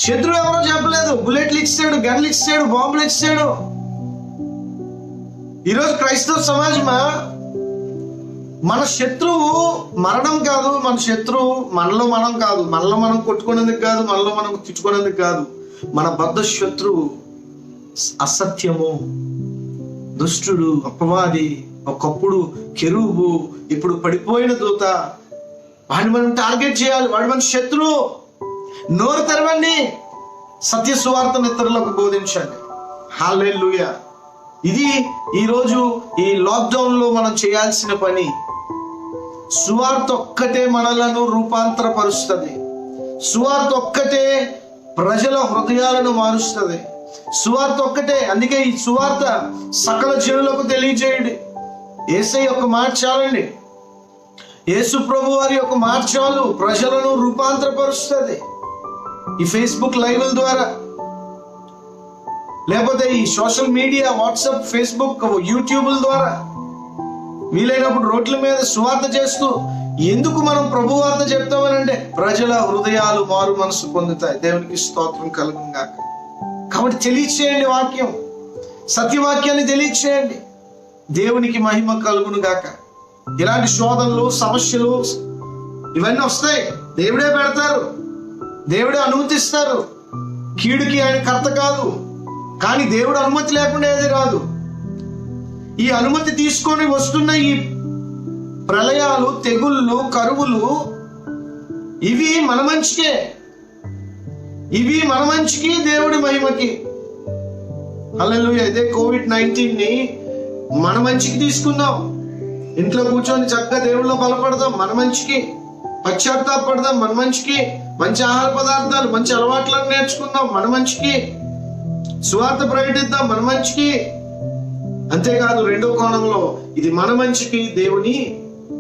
శత్రువు ఎవరో చెప్పలేదు. బుల్లెట్లు ఇచ్చాడు, గన్లు ఇచ్చాడు, బాంబులు ఇచ్చాడు. ఈరోజు క్రైస్తవ సమాజమా, మన శత్రువు మరణం కాదు. మన శత్రువు మనలో మనం కాదు. మనలో మనం కొట్టుకునేందుకు కాదు, మనలో మనం తిట్టుకునేందుకు కాదు. మన బద్ధ శత్రువు అసత్యము, దుష్టుడు, అపవాది, ఒకప్పుడు కెరూబు, ఇప్పుడు పడిపోయిన దూత. వాడిని మనం టార్గెట్ చేయాలి. వాడు మన శత్రువు. నోరు తెరవండి, సత్య సువార్తను ఇతరులకు బోధించండి. హల్లెలూయా. ఇది ఈరోజు ఈ లాక్డౌన్ లో మనం చేయాల్సిన పని. సువార్త ఒక్కటే మనలను రూపాంతరపరుస్తుంది. సువార్త ఒక్కటే ప్రజల హృదయాలను మారుస్తుంది. సువార్త ఒక్కటే. అందుకే ఈ సువార్త సకల జనులకు తెలియజేయండి. యేసయ్య ఒక మాట చాలండి. యేసు ప్రభు వారి యొక్క మాట చాలు, ప్రజలను రూపాంతరపరుస్తుంది. ఈ ఫేస్బుక్ లైవ్ల ద్వారా, లేకపోతే ఈ సోషల్ మీడియా, వాట్సాప్, ఫేస్బుక్, యూట్యూబ్ల ద్వారా వీలైనప్పుడు రోడ్ల మీద సువార్త చేస్తూ, ఎందుకు మనం ప్రభు వార్త చెప్తామని అంటే ప్రజల హృదయాలు మారు మనసు పొందుతాయి. దేవునికి స్తోత్రం కలుగును గాక. కాబట్టి తెలియచేయండి వాక్యం, సత్యవాక్యాన్ని తెలియచేయండి. దేవునికి మహిమ కలుగును గాక. ఇలాంటి శోధనలు, సమస్యలు ఇవన్నీ వస్తాయి. దేవుడే పెడతారు, దేవుడే అనుమతిస్తారు. కీడుకి ఆయన కర్త కాదు. కానీ దేవుడు అనుమతి లేకుండా ఏది రాదు. ఈ అనుమతి తీసుకొని వస్తున్న ఈ ప్రళయాలు, తెగుళ్ళు, కరువులు ఇవి మన మంచికే. ఇవి మన మంచికి, దేవుడి మహిమకి. హల్లెలూయా. ఇదే COVID-19 ని మన మంచికి తీసుకుందాం. ఇంట్లో కూర్చొని చక్కగా దేవుళ్ళలో బలపడదాం మన మంచికి. పశ్చాత్తాపడదాం మన మంచికి. మంచి ఆహార పదార్థాలు, మంచి అలవాట్లను నేర్చుకుందాం మన మంచికి. సువార్త ప్రకటిద్దాం మన మంచికి. అంతేకాదు రెండో కోణంలో ఇది మన మంచికి, దేవుని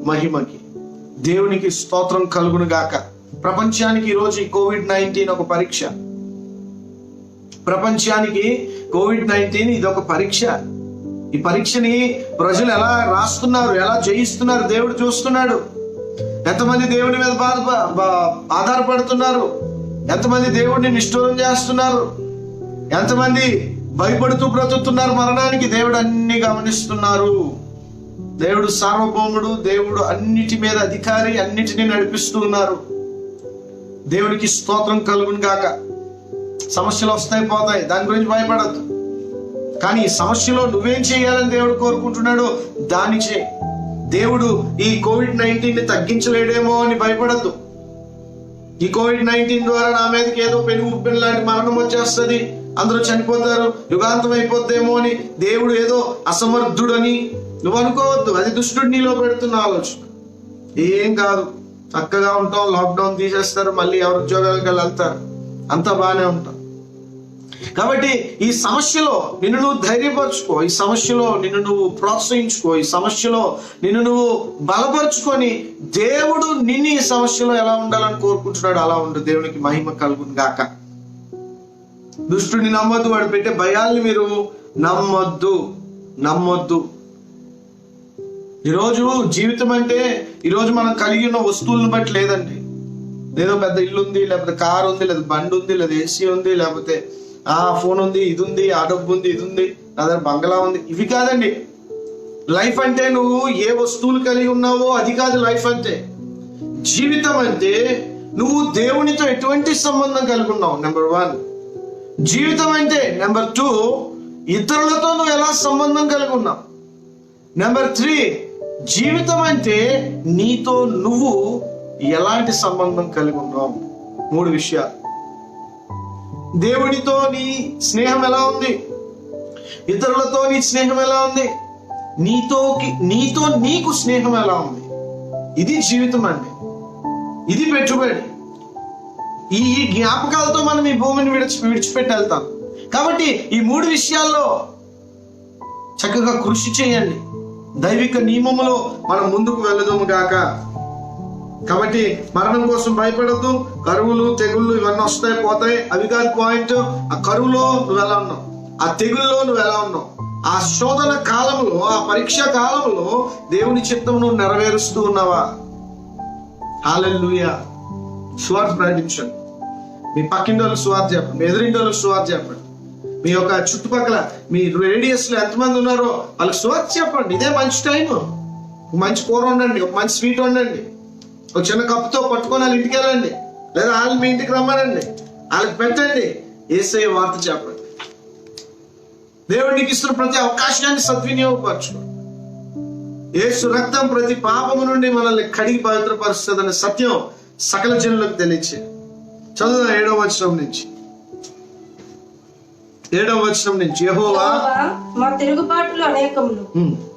మహిమకి. దేవునికి స్తోత్రం కలుగును గాక. ప్రపంచానికి ఈరోజు ఈ COVID-19 ఒక పరీక్ష. ప్రపంచానికి COVID-19 ఇది ఒక పరీక్ష. ఈ పరీక్షని ప్రజలు ఎలా రాస్తున్నారు, ఎలా జయిస్తున్నారు దేవుడు చూస్తున్నాడు. ఎంతమంది దేవుడి మీద ఆధారపడుతున్నారు, ఎంతమంది దేవుడిని నిష్ఠూరం చేస్తున్నారు, ఎంతమంది భయపడుతూ బ్రతుకుతున్నారు మరణానికి. దేవుడు అన్ని గమనిస్తున్నారు. దేవుడు సార్వభౌముడు. దేవుడు అన్నిటి మీద అధికారి. అన్నిటినీ నడిపిస్తూ ఉన్నారు. దేవునికి స్తోత్రం కలుగును గాక. సమస్యలు వస్తాయి, పోతాయి, దాని గురించి భయపడద్దు. కానీ ఈ సమస్యలో నువ్వేం చేయాలని దేవుడు కోరుకుంటున్నాడో దాన్ని చేయి. దేవుడు ఈ COVID-19 ని తగ్గించలేడేమో అని భయపడద్దు. ఈ COVID-19 ద్వారా నా మీదకి ఏదో పెను లాంటి మరణం వచ్చేస్తుంది, అందరూ చనిపోతారు, యుగాంతం అయిపోద్దేమో అని దేవుడు ఏదో అసమర్థుడని నువ్వు అనుకోవద్దు. అది దుష్టుడు నీలో పెడుతున్న ఆలోచన. ఏం కాదు, చక్కగా ఉంటాం. లాక్డౌన్ తీసేస్తారు, మళ్ళీ ఎవరి ఉద్యోగాలకు వెళ్తారు, అంతా బాగానే ఉంటాం. కాబట్టి ఈ సమస్యలో నిన్ను నువ్వు ధైర్యపరచుకో. ఈ సమస్యలో నిన్ను నువ్వు ప్రోత్సహించుకో. ఈ సమస్యలో నిన్ను నువ్వు బలపరుచుకొని దేవుడు నిన్ను ఈ సమస్యలో ఎలా ఉండాలని కోరుకుంటున్నాడు అలా ఉండు. దేవునికి మహిమ కలుగును గాక. దుష్టుని నమ్మొద్దు. వాడు పెట్టే భయాల్ని మీరు నమ్మొద్దు. ఈరోజు జీవితం అంటే ఈరోజు మనం కలిగి ఉన్న వస్తువులను బట్టి లేదండి. ఏదో పెద్ద ఇల్లు ఉంది, లేకపోతే కారు ఉంది, లేదా బండి ఉంది, లేదా ఏసీ ఉంది, లేకపోతే ఫోన్ ఉంది, ఇది ఉంది, ఆ డబ్బు ఉంది, ఇది ఉంది, నా దగ్గర బంగ్లా ఉంది, ఇవి కాదండి. లైఫ్ అంటే నువ్వు ఏ వస్తువులు కలిగి ఉన్నావో అది కాదు లైఫ్ అంటే. జీవితం అంటే నువ్వు దేవునితో ఎటువంటి సంబంధం కలిగి ఉన్నావు, నెంబర్ 1. జీవితం అంటే నెంబర్ 2, ఇతరులతో నువ్వు ఎలా సంబంధం కలిగి ఉన్నావు. నెంబర్ 3, జీవితం అంటే నీతో నువ్వు ఎలాంటి సంబంధం కలిగి ఉన్నావు. 3 విషయాలు. దేవునితో నీ స్నేహం ఎలా ఉంది, ఇతరులతో నీ స్నేహం ఎలా ఉంది, నీతో నీకు స్నేహం ఎలా ఉంది. ఇది జీవితం అండి, ఇది పెట్టుబడి. ఈ జ్ఞాపకాలతో మనం ఈ భూమిని విడిచిపెట్టి వెళ్తాం. కాబట్టి ఈ 3 విషయాల్లో చక్కగా కృషి చేయండి. దైవిక నియమములో మనం ముందుకు వెళ్ళదుము గాక. కాబట్టి మరణం కోసం భయపడద్దు. కరువులు, తెగుళ్ళు ఇవన్నీ వస్తాయి, పోతాయి, అవి కాదు పాయింట్. ఆ కరువులో నువ్వు ఎలా ఉన్నావు, ఆ తెగుల్లో నువ్వు ఎలా ఉన్నావు, ఆ శోధన కాలంలో, ఆ పరీక్ష కాలంలో దేవుని చిత్తమును నెరవేరుస్తూ ఉన్నావా? హల్లెలూయా. సువార్త ప్రకటించండి. మీ పక్కింటి వాళ్ళకి సువార్త చెప్పండి, మీ ఎదురింటి వాళ్ళకి సువార్త చెప్పండి, మీ యొక్క చుట్టుపక్కల మీ రేడియస్ లో ఎంతమంది ఉన్నారో వాళ్ళకి సువార్త చెప్పండి. ఇదే మంచి టైం. మంచి కూర వండండి, ఒక మంచి స్వీట్ వండండి, ఒక చిన్న కప్పుతో పట్టుకొని వాళ్ళ ఇంటికి వెళ్ళండి, లేదా వాళ్ళు మీ ఇంటికి రమ్మనండి, వాళ్ళకి పెట్టండి, యేసయ్య వార్త చెప్పండి. దేవుడు నీకు ఇస్తున్న ప్రతి అవకాశాన్ని సద్వినియోగపరచు. యేసు రక్తం ప్రతి పాపము నుండి మనల్ని కడిగి పవిత్రపరుస్తుందనే సత్యం సకల జనులకు తెలియచే. చదువు 7వ వచనం నుంచి. 7వ వచనం నుంచి. యెహోవా మా తిరుగుబాటులు అనేకములు,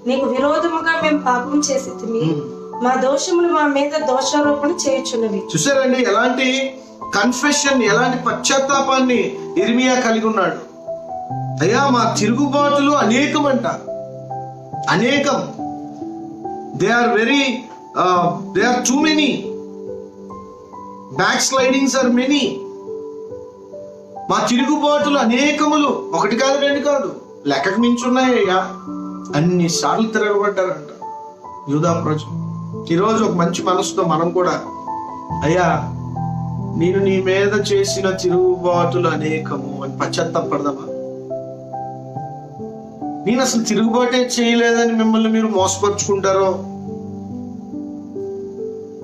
నీకు విరోధముగా మేము పాపం చేసితిమి, మా దోషములు మా మీద దోషారోపణ చేయుచున్నవి. చూసారండి ఎలాంటి కన్ఫెషన్, ఎలాంటి పశ్చాత్తాపాన్ని ఇర్మియా కలిగి ఉన్నాడు. అయ్యా మా తిరుగుబాటులు అనేకం అంట, అనేకం. They are too many. Back slidings are many. మా తిరుగుబాటులు అనేకములు, 1 కాదు 2 కాదు, లెక్కకు మించున్నాయ్యా. అన్ని సార్లు తిరగబడ్డారంట యూదా ప్రజలు. ఈరోజు ఒక మంచి మనసుతో మనం కూడా, అయ్యా నేను నీ మీద చేసిన తిరుగుబాటులు అనేకము అని పశ్చాత్తాపడదామా? నేను అసలు తిరుగుబాటే చేయలేదని మిమ్మల్ని మీరు మోసపరుచుకుంటారో,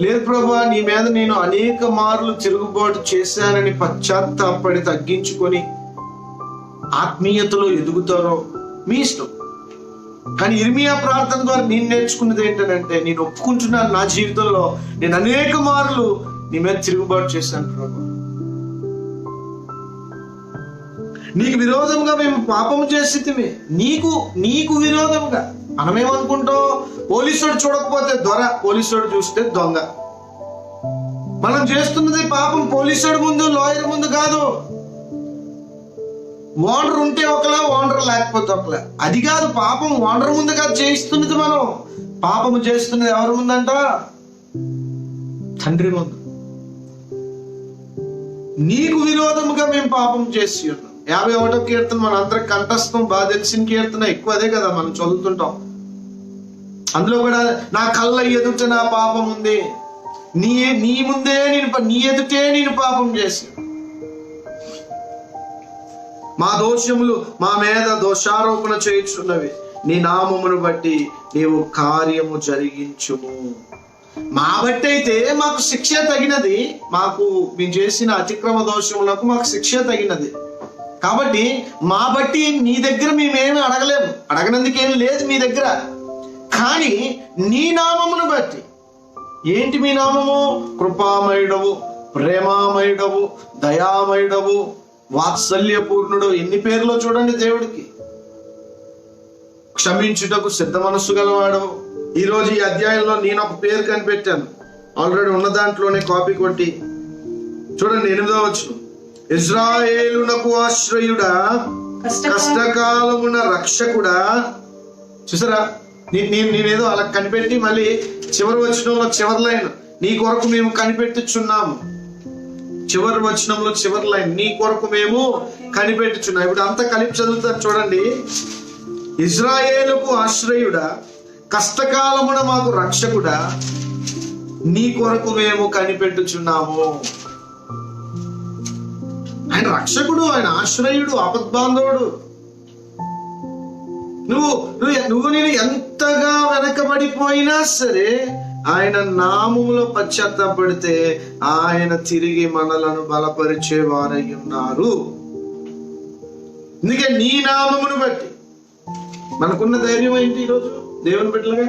లేదు ప్రభా నీ మీద నేను అనేక మార్లు తిరుగుబాటు చేశానని పశ్చాత్తాపడి తగ్గించుకొని ఆత్మీయతలో ఎదుగుతారో మీ ఇష్టం. కానీ ఇర్మియా ప్రార్థన ద్వారా నేను నేర్చుకున్నది ఏంటంటే, నేను ఒప్పుకుంటున్నాను నా జీవితంలో నేను అనేక మార్లు నీ మీద తిరుగుబాటు చేశాను ప్రభా. నీకు విరోధంగా మేము పాపము చేసితిమి. నీకు విరోధంగా. మనమేమనుకుంటాం, పోలీసుడు చూడకపోతే దొర, పోలీసుడు చూస్తే దొంగ. మనం చేస్తున్నది పాపం పోలీసుడు ముందు, లాయర్ ముందు కాదు. ఓనర్ ఉంటే ఒకలా, ఓనర్ లేకపోతే ఒకలా. అది కాదు పాపం. ఓనర్ ముందు కాదు చేయిస్తున్నది మనం. పాపము చేస్తున్నది ఎవరి ముందంట? తండ్రి ముందు. నీకు విరోధముగా మేము పాపం చేసి ఉన్నాం. 51వ కీర్తన మన అందరికి కంఠస్థం, బాగా తెలిసిన కీర్తన, ఎక్కువ అదే కదా మనం చదువుతుంటాం. అందులో కూడా నా కళ్ళ ఎదుట నా పాపం ఉంది, నీ ముందే నీ ఎదుటే నేను పాపం చేసి, మా దోషములు మా మీద దోషారోపణ చేయుచున్నవి, నీ నామమును బట్టి నీవు కార్యము జరిగించుము. మా బట్టి అయితే మాకు శిక్ష తగినది, మేము చేసిన అతిక్రమ దోషములకు మాకు శిక్ష తగినది. కాబట్టి మా బట్టి నీ దగ్గర మేమేమి అడగలేము, అడగనందుకేం లేదు మీ దగ్గర. కానీ నీ నామమును బట్టి. ఏంటి మీ నామము? కృపామయుడవు, ప్రేమామయుడవు, దయామయుడవు, వాత్సల్యపూర్ణుడు. ఎన్ని పేర్లో చూడండి దేవుడికి. క్షమించుటకు సిద్ధ మనస్సు గలవాడవు. ఈరోజు ఈ అధ్యాయంలో నేను ఒక పేరు కనిపెట్టాను, ఆల్రెడీ ఉన్న దాంట్లోనే కాపీ కొట్టి చూడండి. 8వ వచనం. ఇజ్రాయేలునకు ఆశ్రయుడా, కష్టకాలమున రక్షకుడా. చూసారా, నేనేదో అలా కనిపెట్టి మళ్ళీ చివరి వచనంలో చివరి లైన్, నీ కొరకు మేము కనిపెట్టుచున్నాము. చివరి వచనంలో చివరి లైన్, నీ కొరకు మేము కనిపెట్టుచున్నాం. ఇప్పుడు అంతా కలిపి చదువుతారు చూడండి. ఇజ్రాయేలుకు ఆశ్రయుడా, కష్టకాలమున మాకు రక్షకుడా, నీ కొరకు మేము కనిపెట్టుచున్నాము. ఆయన రక్షకుడు, ఆయన ఆశ్రయుడు, ఆపద్బాంధవుడు. నువ్వు నేను ఎంతగా వెనకబడిపోయినా సరే ఆయన నామములో పశ్చాత్తాపడితే ఆయన తిరిగి మనలను బలపరిచేవారై ఉన్నారు. అందుకే నీ నామమును బట్టి మనకున్న ధైర్యం ఏంటి? ఈరోజు దేవుని బిడ్డలుగా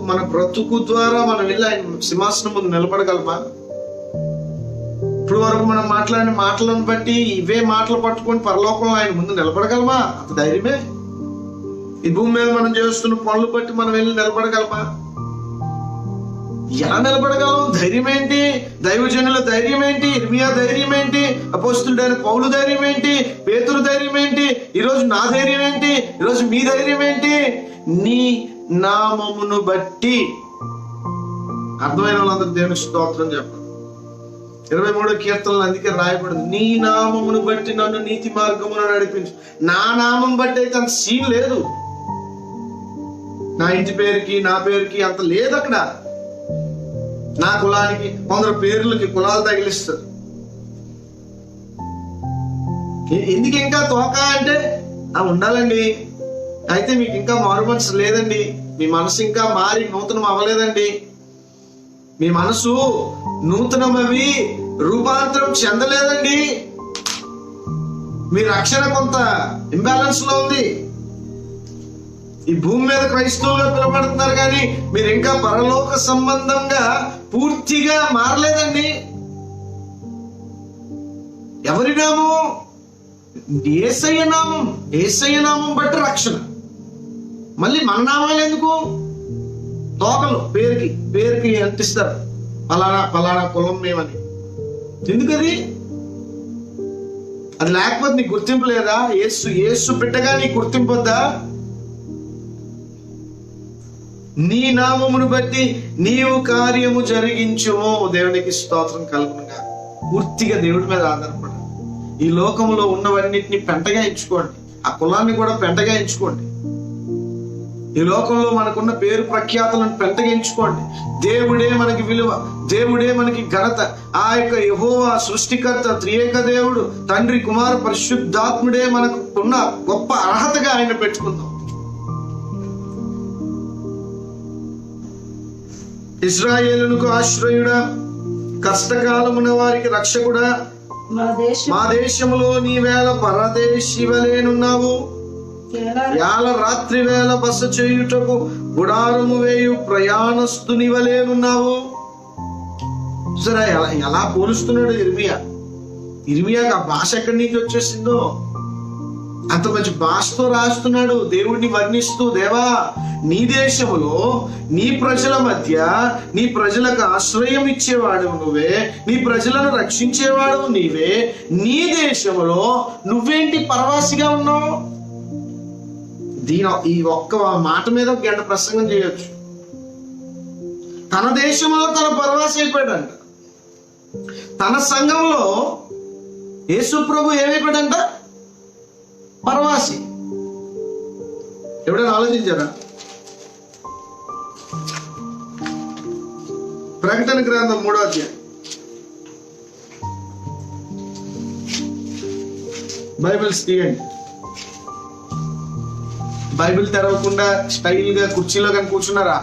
మన బ్రతుకు ద్వారా మనం వెళ్ళి ఆయన సింహాసనం ముందు నిలబడగలమా? ఇప్పుడు వరకు మనం మాట్లాడిన మాటలను బట్టి ఇవే మాటలు పట్టుకొని పరలోకంలో ఆయన ముందు నిలబడగలమా? అంత ధైర్యమే. ఈ భూమి మీద మనం చేస్తున్న పనులు బట్టి మనం వెళ్ళి నిలబడగలమా? ఎలా నిలబడగలం? ధైర్యం ఏంటి? దైవజనుల ధైర్యం ఏంటి? ఇర్మియా ధైర్యం ఏంటి? అపోస్తులుడైన పౌలు ధైర్యం ఏంటి? పేతురు ధైర్యం ఏంటి? ఈరోజు నా ధైర్యం ఏంటి? ఈరోజు మీ ధైర్యం ఏంటి? నీ నామమును బట్టి. అర్థమైన వాళ్ళందరూ దేవునికి స్తోత్రం చెప్పండి. 23వ కీర్తనలు అందుకే రాయబడింది, నీ నామమును బట్టి నన్ను నీతి మార్గమును నడిపించు. నా నామం బట్టి అయితే అంత సీన్ లేదు. నా ఇంటి పేరుకి నా పేరుకి అంత లేదు అక్కడ. నా కులానికి కొందరు పేర్లకి కులాలు తగిలిస్తారు. ఎందుకు ఇంకా తోక అంటే ఉండాలండి. అయితే మీకు ఇంకా మారు మనసు లేదండి. మీ మనసు ఇంకా మారి నూతనం అవ్వలేదండి. మీ మనసు నూతనమవి రూపాంతరం చెందలేదండి. మీ రక్షణ కొంత ఇంబ్యాలెన్స్ లో ఉంది. ఈ భూమి మీద క్రైస్తవులుగా పిలబడుతున్నారు కానీ మీరు ఇంకా పరలోక సంబంధంగా పూర్తిగా మారలేదండి. ఎవరి నామం? యేసయ్య నామం. యేసయ్య నామం బట్టి రక్షణ. మళ్ళీ మన నామాలు ఎందుకు? తోకలు పేరుకి అంటిస్తారు, పలానా కులం మేమని. ఎందుకది? అది లేకపోతే నీకు గుర్తింపు లేదా? యేసు బిడ్డగా నీకు గుర్తింపు వద్దా? నీ నామమును బట్టి నీవు కార్యము జరిగించుము. దేవునికి స్తోత్రం కలుగునుగా. పూర్తిగా దేవుడి మీద ఆధారపడాలి. ఈ లోకంలో ఉన్నవన్నిటిని పెంటగా ఎంచుకోండి. ఆ కులాన్ని కూడా పెంటగా ఎంచుకోండి. ఈ లోకంలో మనకున్న పేరు ప్రఖ్యాతులను పెంటగా ఎంచుకోండి. దేవుడే మనకి విలువ, దేవుడే మనకి ఘనత. ఆ యొక్క యెహోవా సృష్టికర్త త్రియేక దేవుడు, తండ్రి కుమార పరిశుద్ధాత్ముడే మనకు ఉన్న గొప్ప అర్హతగా ఆయన పెట్టుకుందాం. ఇశ్రాయేలునకు ఆశ్రయుడా, కష్టకాలమున వారికి రక్షకుడా, మా దేశంలో నీవేళ పరదేశి వలెనున్నావు. యాల రాత్రి వేళ బస చేయుటకు గుడారము వేయు ప్రయాణస్తుని వలెనున్నావు. సరే, ఎలా పోలుస్తున్నాడు ఇర్మియాకి ఆ భాష ఎక్కడి నుంచి వచ్చేసిందో అంత మంచి భాషతో రాస్తున్నాడు. దేవుడిని వర్ణిస్తూ, దేవా నీ దేశములో నీ ప్రజల మధ్య నీ ప్రజలకు ఆశ్రయం ఇచ్చేవాడు నువ్వే, నీ ప్రజలను రక్షించేవాడు నీవే. నీ దేశములో నువ్వేంటి పరవాసిగా ఉన్నావు? ఈ ఒక్క మాట మీద ఒక గంట ప్రసంగం చేయొచ్చు. తన దేశంలో తన పరవాసి అయిపోయాడంట. తన సంఘంలో యేసు ప్రభు ఏమైపోయాడంట? పరవాసి. ఎప్పుడైనా ఆలోచించారా? ప్రకటన గ్రంథం 3వ అధ్యాయం. బైబిల్స్ తీయండి. బైబిల్ తెరవకుండా స్టైల్ గా కుర్చీలో కానీ కూర్చున్నారా?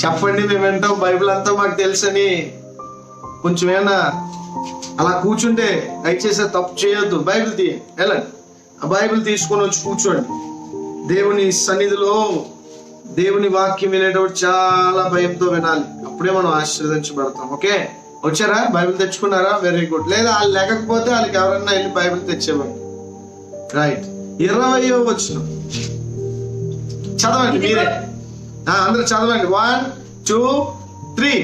చెప్పండి, మేము వింటాం, బైబిల్ అంతా మాకు తెలుసని కొంచెం ఏమన్నా అలా కూర్చుంటే దయచేసి తప్పు చేయొద్దు. బైబిల్ వెళ్ళండి. ఆ బైబిల్ తీసుకొని వచ్చి కూర్చోండి. దేవుని సన్నిధిలో దేవుని వాక్యం వినేటప్పుడు చాలా భయంతో వినాలి. అప్పుడే మనం ఆశీర్వదించబడతాం. ఓకే, వచ్చారా? బైబిల్ తెచ్చుకున్నారా? Very good. లేదా వాళ్ళు లేకపోతే వాళ్ళకి ఎవరన్నా వెళ్ళి బైబిల్ తెచ్చేవాళ్ళు. రైట్. 20వ వచనం చదవండి మీరే. అందరూ చదవండి. 1 2 3.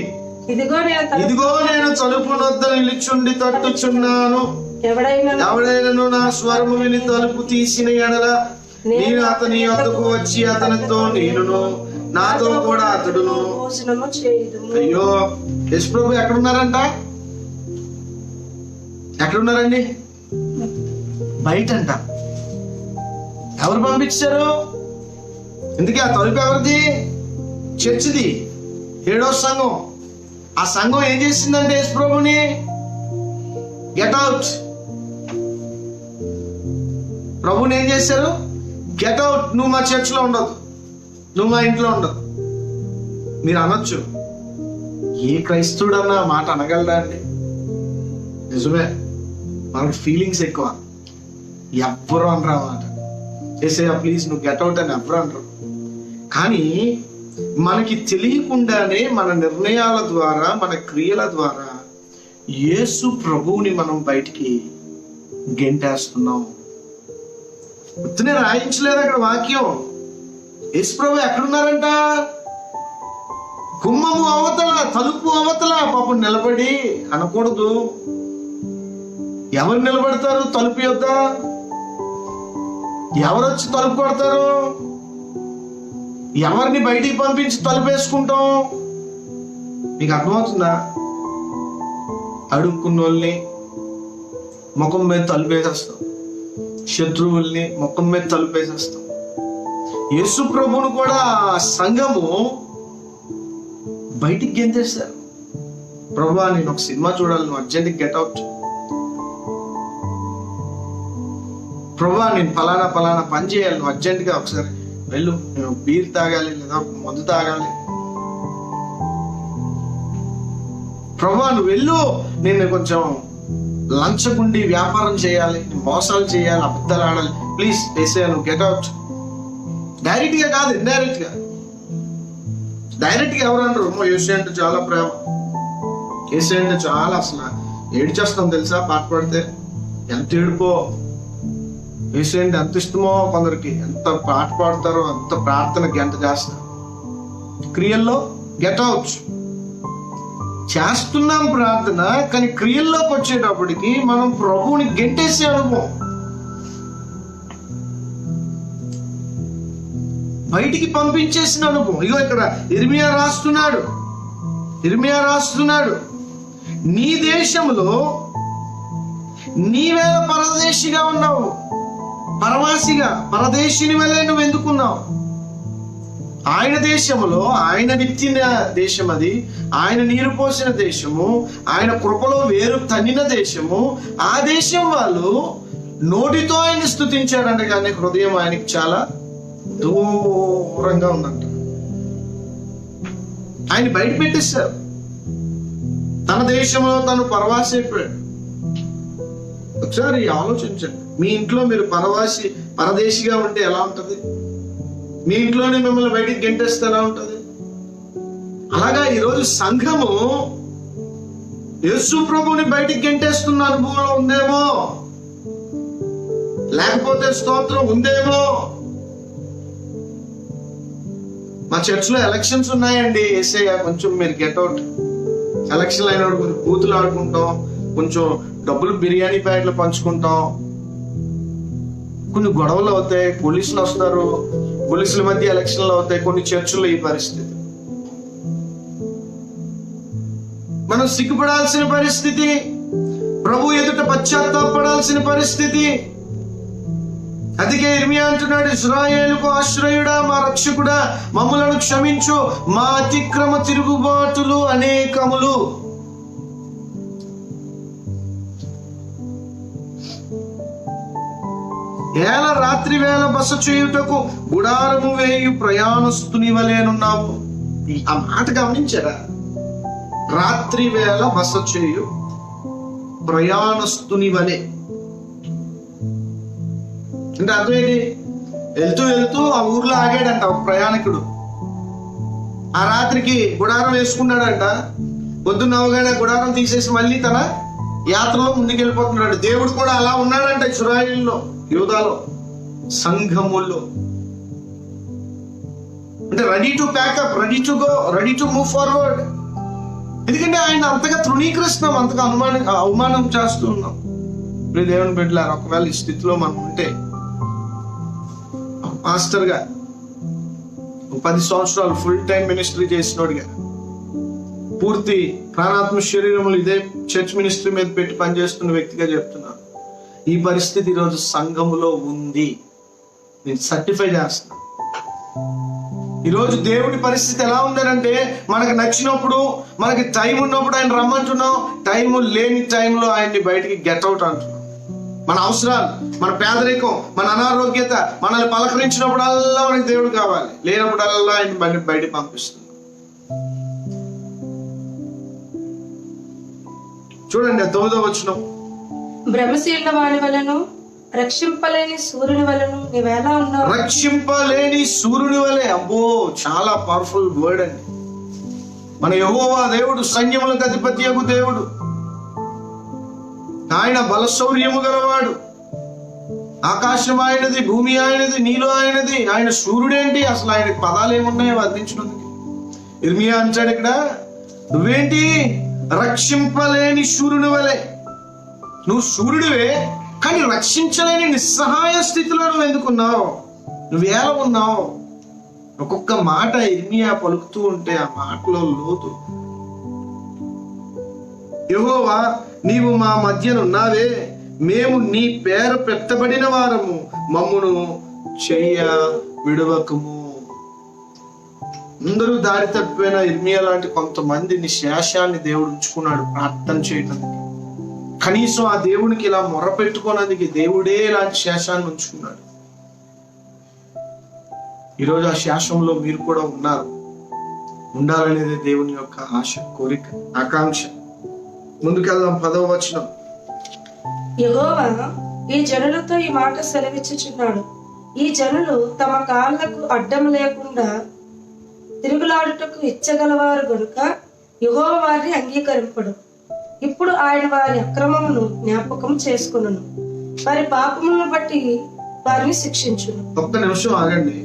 ఇదిగో నేను తలుపు వద్ద నిలుచుండి తట్టుచున్నాను. ఎవడైనను నా స్వరము విని తలుపు తీసిన ఎడల నేను అతని వద్దకు వచ్చి అతనితో నేనును నాతో కూడా అతడును. అయ్యో, యేసు ప్రభు ఎక్కడున్నారంట? ఎక్కడున్నారండి? బయట అంట. ఎవరు పంపించారు? ఎందుకే ఆ తలుపు ఎవరిది? చర్చిది, 7వ సంఘం. ఆ సంఘం ఏం చేసిందంటే యేసు ప్రభుని గెట్ అవుట్. ప్రభుని ఏం చేశారు? గెట్ అవుట్, నువ్వు మా చర్చిలో ఉండదు, నువ్వు మా ఇంట్లో ఉండదు. మీరు అనొచ్చు, ఏ క్రైస్తవుడు అన్న మాట అనగలడా అండి? నిజమే, మనకు ఫీలింగ్స్ ఎక్కువ. ఎవ్వరు అనరా మాట. ఏసయ్యా ప్లీజ్ నువ్వు గెట్ అవుట్ అని ఎవ్వరు అనరు. కానీ మనకి తెలియకుండానే మన నిర్ణయాల ద్వారా, మన క్రియల ద్వారా యేసు ప్రభువుని మనం బయటికి గెంటేస్తున్నాం. ఉత్తనే రాయించలేదు అక్కడ వాక్యం. యేసు ప్రభు ఎక్కడున్నారంట? గుమ్మము అవతల, తలుపు అవతల పాపం నిలబడి అనకూడదు. ఎవరు నిలబడతారు తలుపు యొద్ద? ఎవరు వచ్చి తలుపు కొడతారు? ఎవరిని బయటికి పంపించి తలుపు వేసుకుంటాం? మీకు అర్థమవుతుందా? అడుక్కున్న వాళ్ళని ముఖం మీద తలుపు వేసేస్తాం, శత్రువుల్ని ముఖం మీద తలుపు వేసేస్తాం. యేసు ప్రభువును కూడా సంఘము బయటికి గెంతేస్తారు. ప్రభువా నేను ఒక సినిమా చూడాలి, నువ్వు అర్జెంట్గా గెట్ అవుట్. ప్రభువా నేను ఫలానా పని చేయాలి, నువ్వు అర్జెంట్గా ఒకసారి వెళ్ళు. నేను బీర్ తాగాలి లేదా మందు తాగాలి. ప్రభువా నువ్వు వెళ్ళు, నేను కొంచెం లంచగుండి వ్యాపారం చేయాలి, మోసాలు చేయాలి, అబద్ధాలు ఆడాలి, ప్లీజ్ యేసయ్యా నువ్వు గెట్ అవుట్. డైరెక్ట్ గా కాదు, ఇండైరెక్ట్ గా. డైరెక్ట్ గా ఎవరు అంటారు? యేసయ్య అంటే చాలా ప్రేమ, యేసయ్య అంటే చాలా అసలు ఏడ్చేస్తాం తెలుసా పాట పాడితే. ఎంత ఏడుపో. యేసయ్య అంటే ఎంత ఇష్టమో కొందరికి. ఎంత పాట పాడతారో, ఎంత ప్రార్థన గంట చేస్తారు. క్రియల్లో గెట్ అవుట్ చేస్తున్నాం ప్రార్థన, కానీ క్రియల్లోకి వచ్చేటప్పటికి మనం ప్రభువుని గెంటేసే అనుభవం. బయటికి పంపించేసిన అనుభవం. ఇగో ఇక్కడ ఇర్మియా రాస్తున్నాడు, నీ దేశంలో నీవేళ పరదేశిగా ఉన్నావు, పరవాసిగా, పరదేశిని వలె నువ్వు ఎందుకున్నావు? ఆయన దేశంలో, ఆయన విత్తిన దేశం అది, ఆయన నీరు పోసిన దేశము, ఆయన కృపలో వేరు తన్నిన దేశము. ఆ దేశం వాళ్ళు నోటితో ఆయన స్తుతించారంట, కానీ హృదయం ఆయనకి చాలా దూరంగా ఉందంట. ఆయన బయట పెట్టేశారు. తన దేశంలో తను పరవాసి అయిపోయాడు. ఒకసారి ఆలోచించండి, మీ ఇంట్లో మీరు పరదేశిగా ఉంటే ఎలా ఉంటది? మీ ఇంట్లోనే మిమ్మల్ని బయటికి గెంటేస్తే ఎలా ఉంటది? అలాగా ఈరోజు సంఘము యేసు ప్రభువుని బయటికి గెంటేస్తున్న అనుభవంలో ఉందేమో, లేకపోతే స్తోత్రం ఉందేమో. మా చర్చిలో ఎలక్షన్స్ ఉన్నాయండి. యేసయ్య కొంచెం మీరు గెట్ అవుట్. ఎలక్షన్లు అయినప్పుడు కొంచెం బూతులు ఆడుకుంటాం, కొంచెం డబ్బులు బిర్యానీ ప్యాకెట్లు పంచుకుంటాం, కొన్ని గొడవలు అవుతాయి, పోలీసులు వస్తారు, పోలీసుల మధ్య ఎలక్షన్లు అవుతాయి. కొన్ని చర్చిల్లో ఈ పరిస్థితి. మనం సిగ్గుపడాల్సిన పరిస్థితి, ప్రభు ఎదుట పశ్చాత్తాపడాల్సిన పరిస్థితి. అందుకే ఇర్మియా అంటున్నాడు, ఇశ్రాయేలుకు ఆశ్రయుడా, మా రక్షకుడా, మమ్ములను క్షమించు, మా అతిక్రమ తిరుగుబాటులు అనేకములు. ఏల రాత్రి వేళ బస చేయుటకు గుడారము వేయు ప్రయాణస్తుని వలెనున్నావు. ఆ మాట గమనించారా? రాత్రి వేళ బస చేయు ప్రయాణస్తుని వలె అంటే అర్థం ఏంటి? వెళ్తూ ఆ ఊర్లో ఆగాడంట ఒక ప్రయాణికుడు. ఆ రాత్రికి గుడారం వేసుకున్నాడంట. పొద్దున్న అవగానే గుడారం తీసేసి మళ్ళీ తన యాత్రలో ముందుకెళ్ళిపోతున్నాడు. దేవుడు కూడా అలా ఉన్నాడంట ఇశ్రాయేలులో, యూదాలో, సంఘములో. అంటే ready to pack up, ready to go, ready to move forward. ఎందుకంటే ఆయన అంతగా తృణీకరిస్తున్నాం, అంతగా అవమానం చేస్తూ ఉన్నాం. ఇప్పుడు దేవుని బిడ్డలారా, ఒకవేళ ఈ స్థితిలో మనం ఉంటే, మాస్టర్గా 10 సంవత్సరాలు ఫుల్ టైం మినిస్ట్రీ చేసినోడుగా, పూర్తి ప్రాణాత్మ శరీరములు ఇదే చర్చ్ మినిస్ట్రీ మీద పెట్టి పనిచేస్తున్న వ్యక్తిగా చెప్తున్నాను, ఈ పరిస్థితి ఈరోజు సంఘములో ఉంది. నేను సర్టిఫై చేస్తాను. ఈరోజు దేవుడి పరిస్థితి ఎలా ఉందనంటే, మనకు నచ్చినప్పుడు, మనకి టైం ఉన్నప్పుడు ఆయన రమ్మంటున్నాం, టైం లేని టైంలో ఆయన్ని బయటికి గెట్ అవుట్ అంటున్నాం. మన అవసరాలు, మన పేదరికం, మన అనారోగ్యత మనల్ని పలకరించినప్పుడల్లా మనకి దేవుడు కావాలి, లేనప్పుడల్లా ఆయన బయటికి పంపిస్తున్నాం. చూడండి 9వ వచనం. భ్రమశీల వాని వలను రక్షింపలేని సూర్యుని వలను నీవెలా ఉన్నావు. రక్షింపలేని సూర్యుని వలె. అబ్బో, చాలా పవర్ఫుల్ వర్డ్ అండి. మన యెహోవా దేవుడు సైన్యములకు అధిపతియగు దేవుడు. ఆయన బలశౌర్యము గలవాడు. ఆకాశం ఆయనది, భూమి ఆయనది, నీలో ఆయనది. ఆయన సూర్యుడేంటి? అసలు ఆయన పదాలు ఏమున్నాయో వర్ణించినందుకు ఇర్మియా అంటాడు ఇక్కడ, నువ్వేంటి రక్షింపలేని సూర్యుని వలె. నువ్వు సూర్యుడివే, కానీ రక్షించలేని నిస్సహాయ స్థితిలో నువ్వు ఎందుకున్నావు? నువ్వు ఎలా ఉన్నావు? ఒక్కొక్క మాట ఇర్మియా పలుకుతూ ఉంటే ఆ మాటలో లోతు. యెహోవా, నీవు మా మధ్యనున్నావే, మేము నీ పేరు పెట్టబడిన వారము, మమ్మును చెయ్య విడవకము. అందరూ దారి తప్పిపోయిన ఇర్మియా లాంటి కొంతమందిని శేషాన్ని దేవుడు ఉంచుకున్నాడు ప్రార్థన చేయడానికి. కనీసం ఆ దేవునికి ఇలా మొర పెట్టుకోనందుకు దేవుడే ఇలాంటి శేషాన్ని ఉంచుకున్నాడు. ఈరోజు ఆ శేషంలో మీరు కూడా ఉన్నారు. ఉండాలనేది దేవుని యొక్క ఆశ, కోరిక, ఆకాంక్ష. ముందుకెళ్దాం. 10వ వచనం. యెహోవా ఈ జనులతో ఈ మాట సెలవిచ్చుచున్నాడు, ఈ జనులు తమ కాళ్లకు అడ్డం లేకుండా తిరుగులాడుటకు ఇచ్చగలవారు గనుక యెహోవా వారిని అంగీకరింపడు. ఇప్పుడు ఆయన వారి అక్రమమును జ్ఞాపకం చేసుకొనును, వారి పాపములను బట్టి వారిని శిక్షించును. ఒక్క నిమిషం ఆగండి.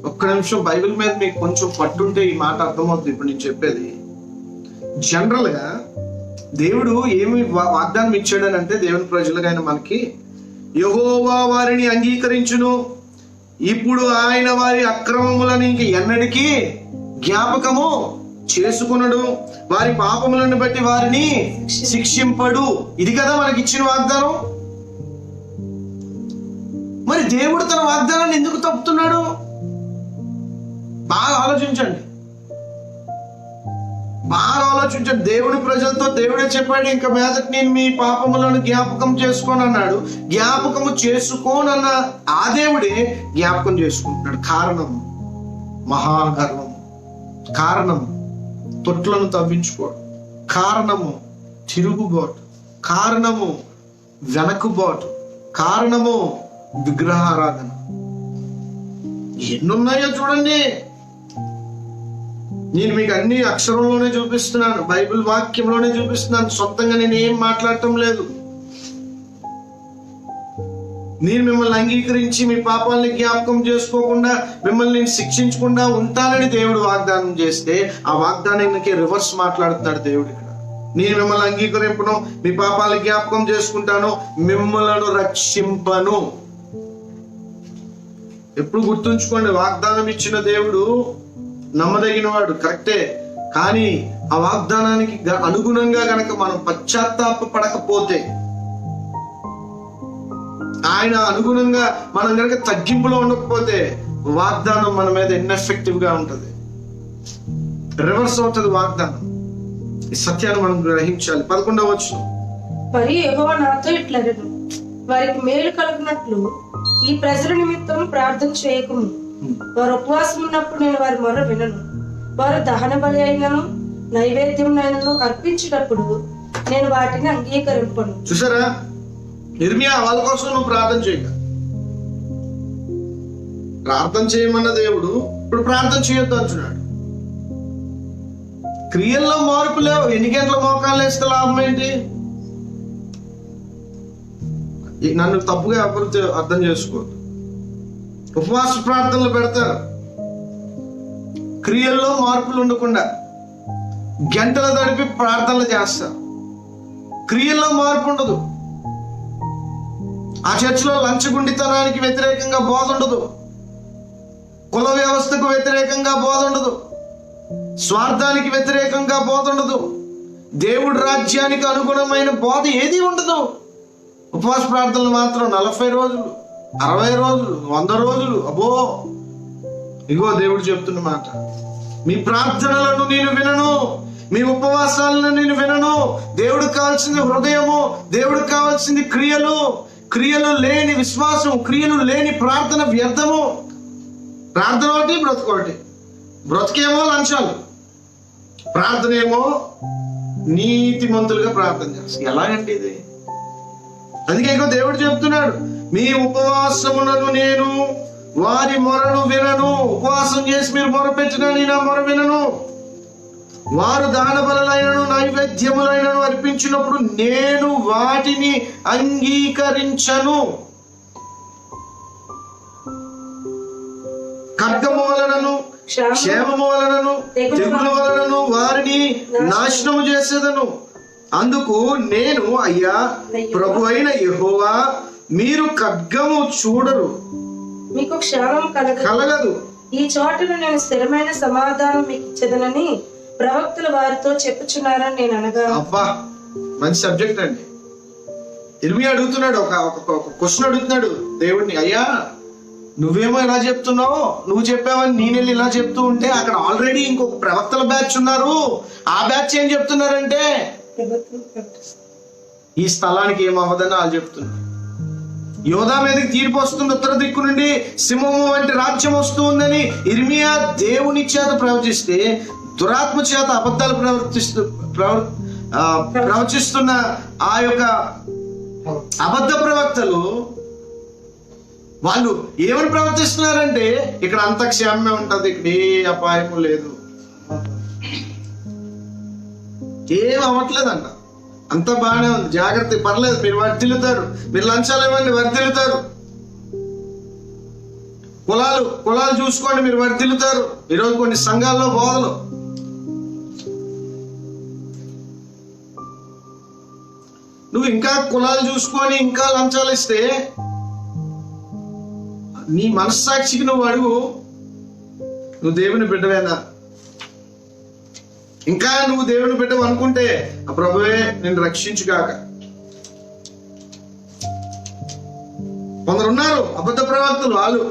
ఒక్క నిమిషం. బైబిల్ మీద మీకు కొంచెం పట్టుంటే ఈ మాట అర్థమవుతుంది. ఇప్పుడు నేను చెప్పేది జనరల్ గా దేవుడు ఏమి వాగ్దానం ఇచ్చాడని అంటే, దేవుని ప్రజలుగా మనకి యెహోవా వారిని అంగీకరించును, ఇప్పుడు ఆయన వారి అక్రమములను ఇంక ఎన్నటికీ జ్ఞాపకము చేసుకునడు, వారి పాపములను బట్టి వారిని శిక్షింపడు. ఇది కదా మనకి ఇచ్చిన వాగ్దానం. మరి దేవుడు తన వాగ్దానాన్ని ఎందుకు తప్పుతున్నాడు? బాగా ఆలోచించండి. దేవుడి ప్రజలతో దేవుడే చెప్పాడు, ఇంకా మీదట నేను మీ పాపములను జ్ఞాపకం చేసుకోను అన్నాడు. జ్ఞాపకము చేసుకోనన్న ఆ దేవుడే జ్ఞాపకం చేసుకుంటున్నాడు. కారణం మహాగర్వము, కారణము తొట్లను తవ్వించుకోవడం, కారణము తిరుగుబాటు, కారణము వెనకుబాటు, కారణము విగ్రహారాధన. ఎన్నున్నాయో చూడండి. నేను మీకు అన్ని అక్షరంలోనే చూపిస్తున్నాను, బైబిల్ వాక్యంలోనే చూపిస్తున్నాను. సొంతంగా నేను ఏం మాట్లాడటం లేదు. నేను మిమ్మల్ని అంగీకరించి మీ పాపాలని జ్ఞాపకం చేసుకోకుండా, మిమ్మల్ని నేను శిక్షించకుండా ఉంటానని దేవుడు వాగ్దానం చేస్తే, ఆ వాగ్దానానికి రివర్స్ మాట్లాడుతున్నాడు దేవుడు ఇక్కడ. నేను మిమ్మల్ని అంగీకరింపను, మీ పాపాలని జ్ఞాపకం చేసుకుంటాను, మిమ్మల్ని రక్షింపను. ఎప్పుడు గుర్తుంచుకోండి, వాగ్దానం ఇచ్చిన దేవుడు నమ్మదగిన వాడు, కరెక్టే. కానీ ఆ వాగ్దానానికి అనుగుణంగా గనక మనం పశ్చాత్తాప పడకపోతే, ఆయన అనుగుణంగా మనం కనుక తగ్గింపులో ఉండకపోతే, వాగ్దానం మన మీద ఇన్ఎఫెక్టివ్ గా ఉంటది, రివర్స్ అవుతుంది వాగ్దానం. ఈ సత్యాన్ని మనం గ్రహించాలి. 11వ వచనం. మరియు యెహోవా నాతో ఇట్లనెను, వారికి మేలు కలుగునట్లు ఈ ప్రజల నిమిత్తం ప్రార్థన చేయకుము. వారు ఉపవాసం ఉన్నప్పుడు నేను వారి మొర వినను. వారు దహన బలి అయినను నైవేద్యం అయినను అర్పించినప్పుడు నేను వాటిని అంగీకరింపను. చూసారా, ఇర్మియా వాళ్ళ కోసం నువ్వు ప్రార్థన చేయక, ప్రార్థన చేయమన్న దేవుడు ఇప్పుడు ప్రార్థన చేయొద్దు అంటున్నాడు. క్రియల్లో మార్పు లేవు. ఎన్ని గంటల మోకాలు వేస్తే లాభం ఏంటి? నన్ను తప్పుగా ఎవరు అర్థం చేసుకోవద్దు. ఉపవాస ప్రార్థనలు పెడతారు, క్రియల్లో మార్పులు ఉండకుండా గంటల తడిపి ప్రార్థనలు చేస్తారు, క్రియల్లో మార్పు ఉండదు. ఆ చర్చిలో లంచగుండితనానికి వ్యతిరేకంగా బోధ ఉండదు, కుల వ్యవస్థకు వ్యతిరేకంగా బోధ ఉండదు, స్వార్థానికి వ్యతిరేకంగా బోధ ఉండదు, దేవుడి రాజ్యానికి అనుగుణమైన బోధ ఏది ఉండదు. ఉపవాస ప్రార్థనలు మాత్రం 40 రోజులు 60 రోజులు, 100 రోజులు. అబ్బో, ఇగో దేవుడు చెప్తున్న మాట, మీ ప్రార్థనలను నేను వినను, మీ ఉపవాసాలను నేను వినను. దేవుడికి కావాల్సింది హృదయము, దేవుడికి కావాల్సింది క్రియలు. క్రియలు లేని విశ్వాసం, క్రియలు లేని ప్రార్థన వ్యర్థము. ప్రార్థన ఒకటి, బ్రతుకోటి. బ్రతికేమో లంచాలు, ప్రార్థన ఏమో నీతిమంతులుగా ప్రార్థన చేస్తారు. ఎలాగంటే ఇది? అందుకే ఇంకో దేవుడు చెప్తున్నాడు, మీ ఉపవాసములను నేను వారి మొరను వినను. ఉపవాసం చేసి మీరు మొర పెట్టినా నేను ఆ మొర వినను. వారు దాన బలులైనను నైవేద్యములైనను అర్పించినప్పుడు నేను వాటిని అంగీకరించను. ఖడ్గము వలనను క్షేమము వలనను తెగుల వలనను వారిని నాశనము చేసేదను. అందుకు నేను, అయ్యా ప్రభు అయిన యెహోవా, మీరు ఖడ్గము చూడరు, మీకు క్షేమం కలగదు. ఈ చోటను నేను స్థిరమైన సమాధానం మీకు ఇచ్చేదనని ప్రవక్తలు వారితో చెప్పుచున్నారని నేను అనగా. అబ్బా, మంచి సబ్జెక్ట్ అండి. ఇర్మియా అడుగుతున్నాడు, ఒక క్వశ్చన్ అడుగుతున్నాడు దేవుడిని, అయ్యా నువ్వేమో ఇలా చెప్తున్నావు, నువ్వు చెప్పావని నేను వెళ్ళి ఇలా చెప్తూ ఉంటే అక్కడ ఆల్రెడీ ఇంకొక ప్రవక్తల బ్యాచ్ ఉన్నారు. ఆ బ్యాచ్ ఏం చెప్తున్నారంటే ఈ స్థలానికి ఏమవ్వదని వాళ్ళు చెప్తున్నారు. యోధా మీదకి తీర్పు వస్తుంది, ఉత్తర దిక్కు నుండి సింహము వంటి రాజ్యం వస్తూ ఉందని ఇర్మియా దేవుని చేత ప్రవచిస్తే, దురాత్మ చేత అబద్ధాలు ప్రవచిస్తున్న ఆ యొక్క అబద్ధ ప్రవక్తలు వాళ్ళు ఏమని ప్రవర్తిస్తున్నారంటే ఇక్కడ అంత క్షేమమే ఉంటది, ఇక్కడ ఏ అపాయము లేదు, ఏం అవ్వట్లేదంట, అంత బాగానే ఉంది, జాగ్రత్త, పర్లేదు, మీరు వర్ధిల్లుతారు, మీరు లంచాలు ఇవ్వండి వర్ధిల్లుతారు, కులాలు చూసుకోండి మీరు వర్ధిల్లుతారు. ఈరోజు కొన్ని సంఘాల్లో బోధలు, నువ్వు ఇంకా కులాలు చూసుకొని ఇంకా లంచాలు ఇస్తే నీ మనస్సాక్షికి నువ్వు అడుగు, నువ్వు దేవుని బిడ్డవేనా? ఇంకా నువ్వు దేవుని బిడ్డవు అనుకుంటే ఆ ప్రభువే నిన్ను రక్షించుగాక. కొందరున్నారు అబద్ధ ప్రవక్తలు, వాళ్ళు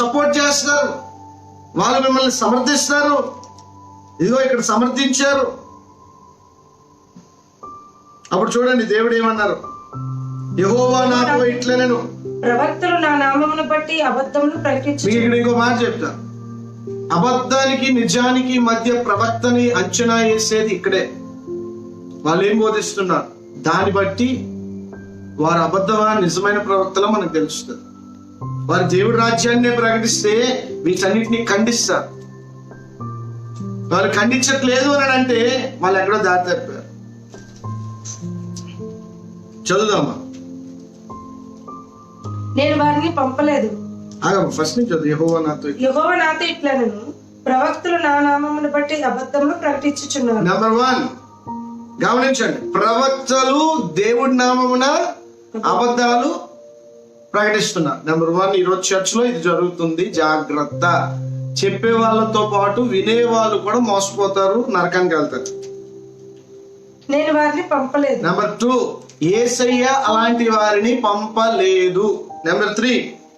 సపోర్ట్ చేస్తారు, వాళ్ళు మిమ్మల్ని సమర్థిస్తారు. ఇదిగో ఇక్కడ సమర్థించారు. అప్పుడు చూడండి దేవుడు ఏమన్నారు, యెహోవా నాతో ఇట్లనెను, ప్రవక్తలు నా నామమును బట్టి అబద్ధమును ప్రకటించు. ఇక్కడ ఇంకో మాట చెప్తాను, అబద్ధానికి నిజానికి మధ్య ప్రవక్తని అంచనా వేసేది ఇక్కడే. వాళ్ళు ఏం బోధిస్తున్నారు, దాన్ని బట్టి వారు అబద్ధమా నిజమైన ప్రవక్తలో మనకు తెలుస్తుంది. వారు దేవుడి రాజ్యాన్ని ప్రకటిస్తే వీటన్నిటిని ఖండిస్తారు. వాళ్ళు ఖండించట్లేదు అని అంటే వాళ్ళు ఎక్కడో దారి తప్పారు. చదువుదామా, నేను వారిని పంపలేదు. ఫస్ట్ నుంచి చదువు. యెహోవా నాతో ఇట్లనెను, ప్రవక్తలు నా నామమును బట్టి అబద్ధమును ప్రకటించుచున్నారు. నెంబర్ 1 గమనించండి, ప్రవక్తలు దేవుడి నామమున అబద్ధాలు ప్రకటిస్తున్నారు. నెంబర్ 1, ఈరోజు చర్చ్ లో ఇది జరుగుతుంది, జాగ్రత్త. చెప్పే వాళ్ళతో పాటు వినే వాళ్ళు కూడా మోసపోతారు, నరకానికి వెళ్తారు. నేను వారిని పంపలేదు. నెంబర్ 2, యేసయ్య అలాంటి వారిని పంపలేదు. నెంబర్ 3,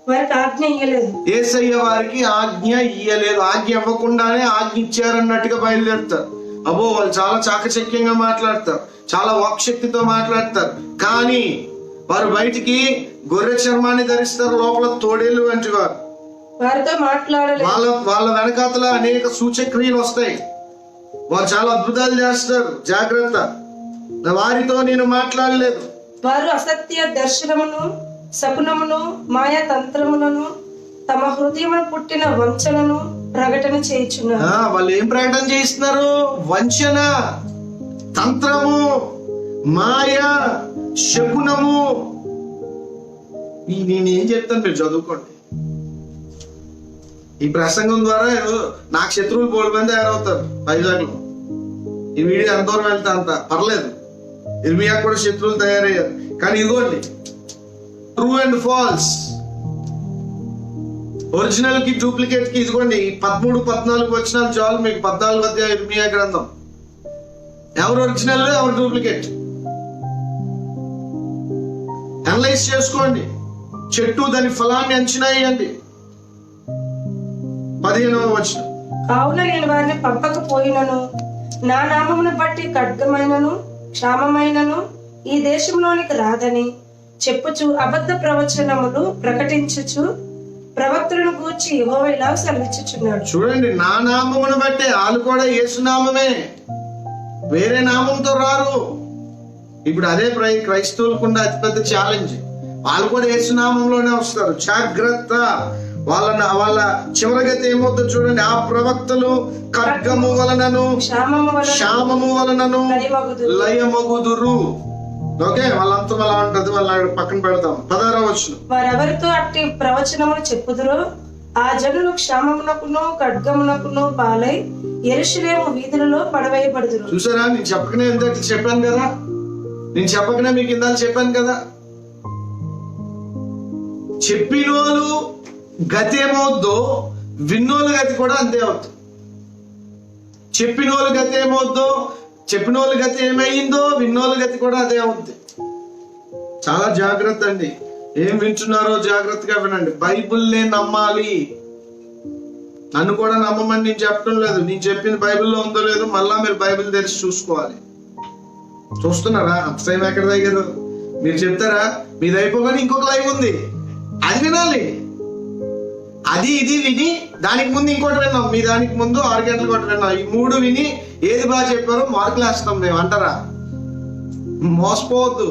వారికి ఆజ్ఞ ఇయ్యలేదు. యేసయ్య వారికి ఆజ్ఞ ఇయ్యలేదు. ఆజ్ఞ ఇవ్వకుండానే ఆజ్ఞ ఇచ్చారన్నట్టుగా బయలుదేరుతారు. అబ్బో, వాళ్ళు చాలా చాకచక్యంగా మాట్లాడతారు, చాలా వాక్శక్తితో మాట్లాడతారు, కానీ వారు బయటికి గొర్రె చర్మాన్ని ధరిస్తారు, లోపల తోడేలు వంటి వారు. వారితో మాట్లాడలేదు. వాళ్ళ వెనకాతల అనేక సూచక్రియలు వస్తాయి, వారు చాలా అద్భుతాలు చేస్తారు. జాగ్రత్త, వారితో నేను మాట్లాడలేదు. వారు అసత్య దర్శనమును, శకునమును, మాయా తంత్రములను, తమ హృదయమును పుట్టిన వంచనను ప్రకటన చేయుచున్నారు. వాళ్ళు ఏం ప్రకటన చేస్తున్నారు? వంచన, తంత్రము, మాయ, శకునము. నేనేం చెప్తాను, మీరు చదువుకోండి. ఈ ప్రసంగం ద్వారా నాకు శత్రువులు 3 మంది తయారవుతారు వైజాగ్ లో. ఈ వీడియో ఎంత దూరం వెళ్తా అంత పర్లేదు, ఇర్మియా కూడా శత్రువులు తయారయ్యారు. కానీ ఇదిగోండి, ట్రూ అండ్ ఫాల్స్, ఒరిజినల్ కి డూప్లికేట్ కి ఇదిగోండి 13-14 వచనాలు చాలు మీకు. 14వ అధ్యాయం ఇర్మియా గ్రంథం. ఎవరు ఒరిజినల్, ఎవరు డూప్లికేట్ అనలైజ్ చేసుకోండి. చెట్టు దాని ఫలాన్ని అంచనా వేయండి. 15వ వచనం. కావున నేను వారిని పంపకపోయినను నా నామమును బట్టి ఖడ్గమైనను క్షామమైనను ఈ దేశంలోనికి రాదని చెప్పుచు అబద్ధ ప్రవచనములు ప్రకటించుచు ప్రవక్తలను గూర్చి యెహోవా ఇలా సెలవిచ్చుచున్నాడు. చూడండి, నా నామమును బట్టే, వాళ్ళు కూడా యేసునామమే, వేరే నామంతో రారు. ఇప్పుడు అదే క్రైస్తవులకుండా అతిపెద్ద ఛాలెంజ్. వాళ్ళు కూడా యేసునామంలోనే వస్తారు. జాగ్రత్త. వాళ్ళ చివరిగతి ఏమవుతుందో చూడండి. ఆ ప్రవక్తలు ఖడ్గము వలనను క్షామము వలనను లయమగుదురు. ఓకే, వాళ్ళంతా అలా ఉంటది. వాళ్ళ పక్కన పెడతాం. 16వ వచనం. వారెవరితో అట్టి ప్రవచనములు చెప్పుదురో ఆ జనులు క్షామమునకును ఖడ్గమునకును పాలై యెరూషలేము వీధులలో పడవేయబడుదురు. చూసారా, నేను చెప్పకనే ఇందాక చెప్పాను కదా, మీకు ఇందాక చెప్పాను కదా. చెప్పినోళ్ళు గతి ఏమవుద్దో విన్నోళ్ళు గతి కూడా అంతే అవుతుంది. చెప్పినోళ్ళు గతి ఏమవుద్దో, చెప్పినోళ్ళు గతి ఏమైందో విన్నోళ్ళ గతి కూడా అదే అవుద్ది. చాలా జాగ్రత్త అండి. ఏం వింటున్నారో జాగ్రత్తగా వినండి. బైబిల్నే నమ్మాలి. నన్ను కూడా నమ్మమని నేను చెప్పడం లేదు. నేను చెప్పింది బైబిల్లో ఉందో లేదో మళ్ళా మీరు బైబిల్ తెరిచి చూసుకోవాలి. చూస్తున్నారా? అంత టైం ఎక్కడ దగ్గర మీరు చెప్తారా? మీది అయిపోగానే ఇంకొక లైవ్ ఉంది, అది వినాలి. అది ఇది విని దానికి ముందు ఇంకోటి విన్నాం, మీ దానికి ముందు 6 గంటలు ఒకటి విన్నాం. ఈ 3 విని ఏది బాగా చెప్పారో మార్కులు వేస్తాం మేము అంటారా? మోసపోవద్దు.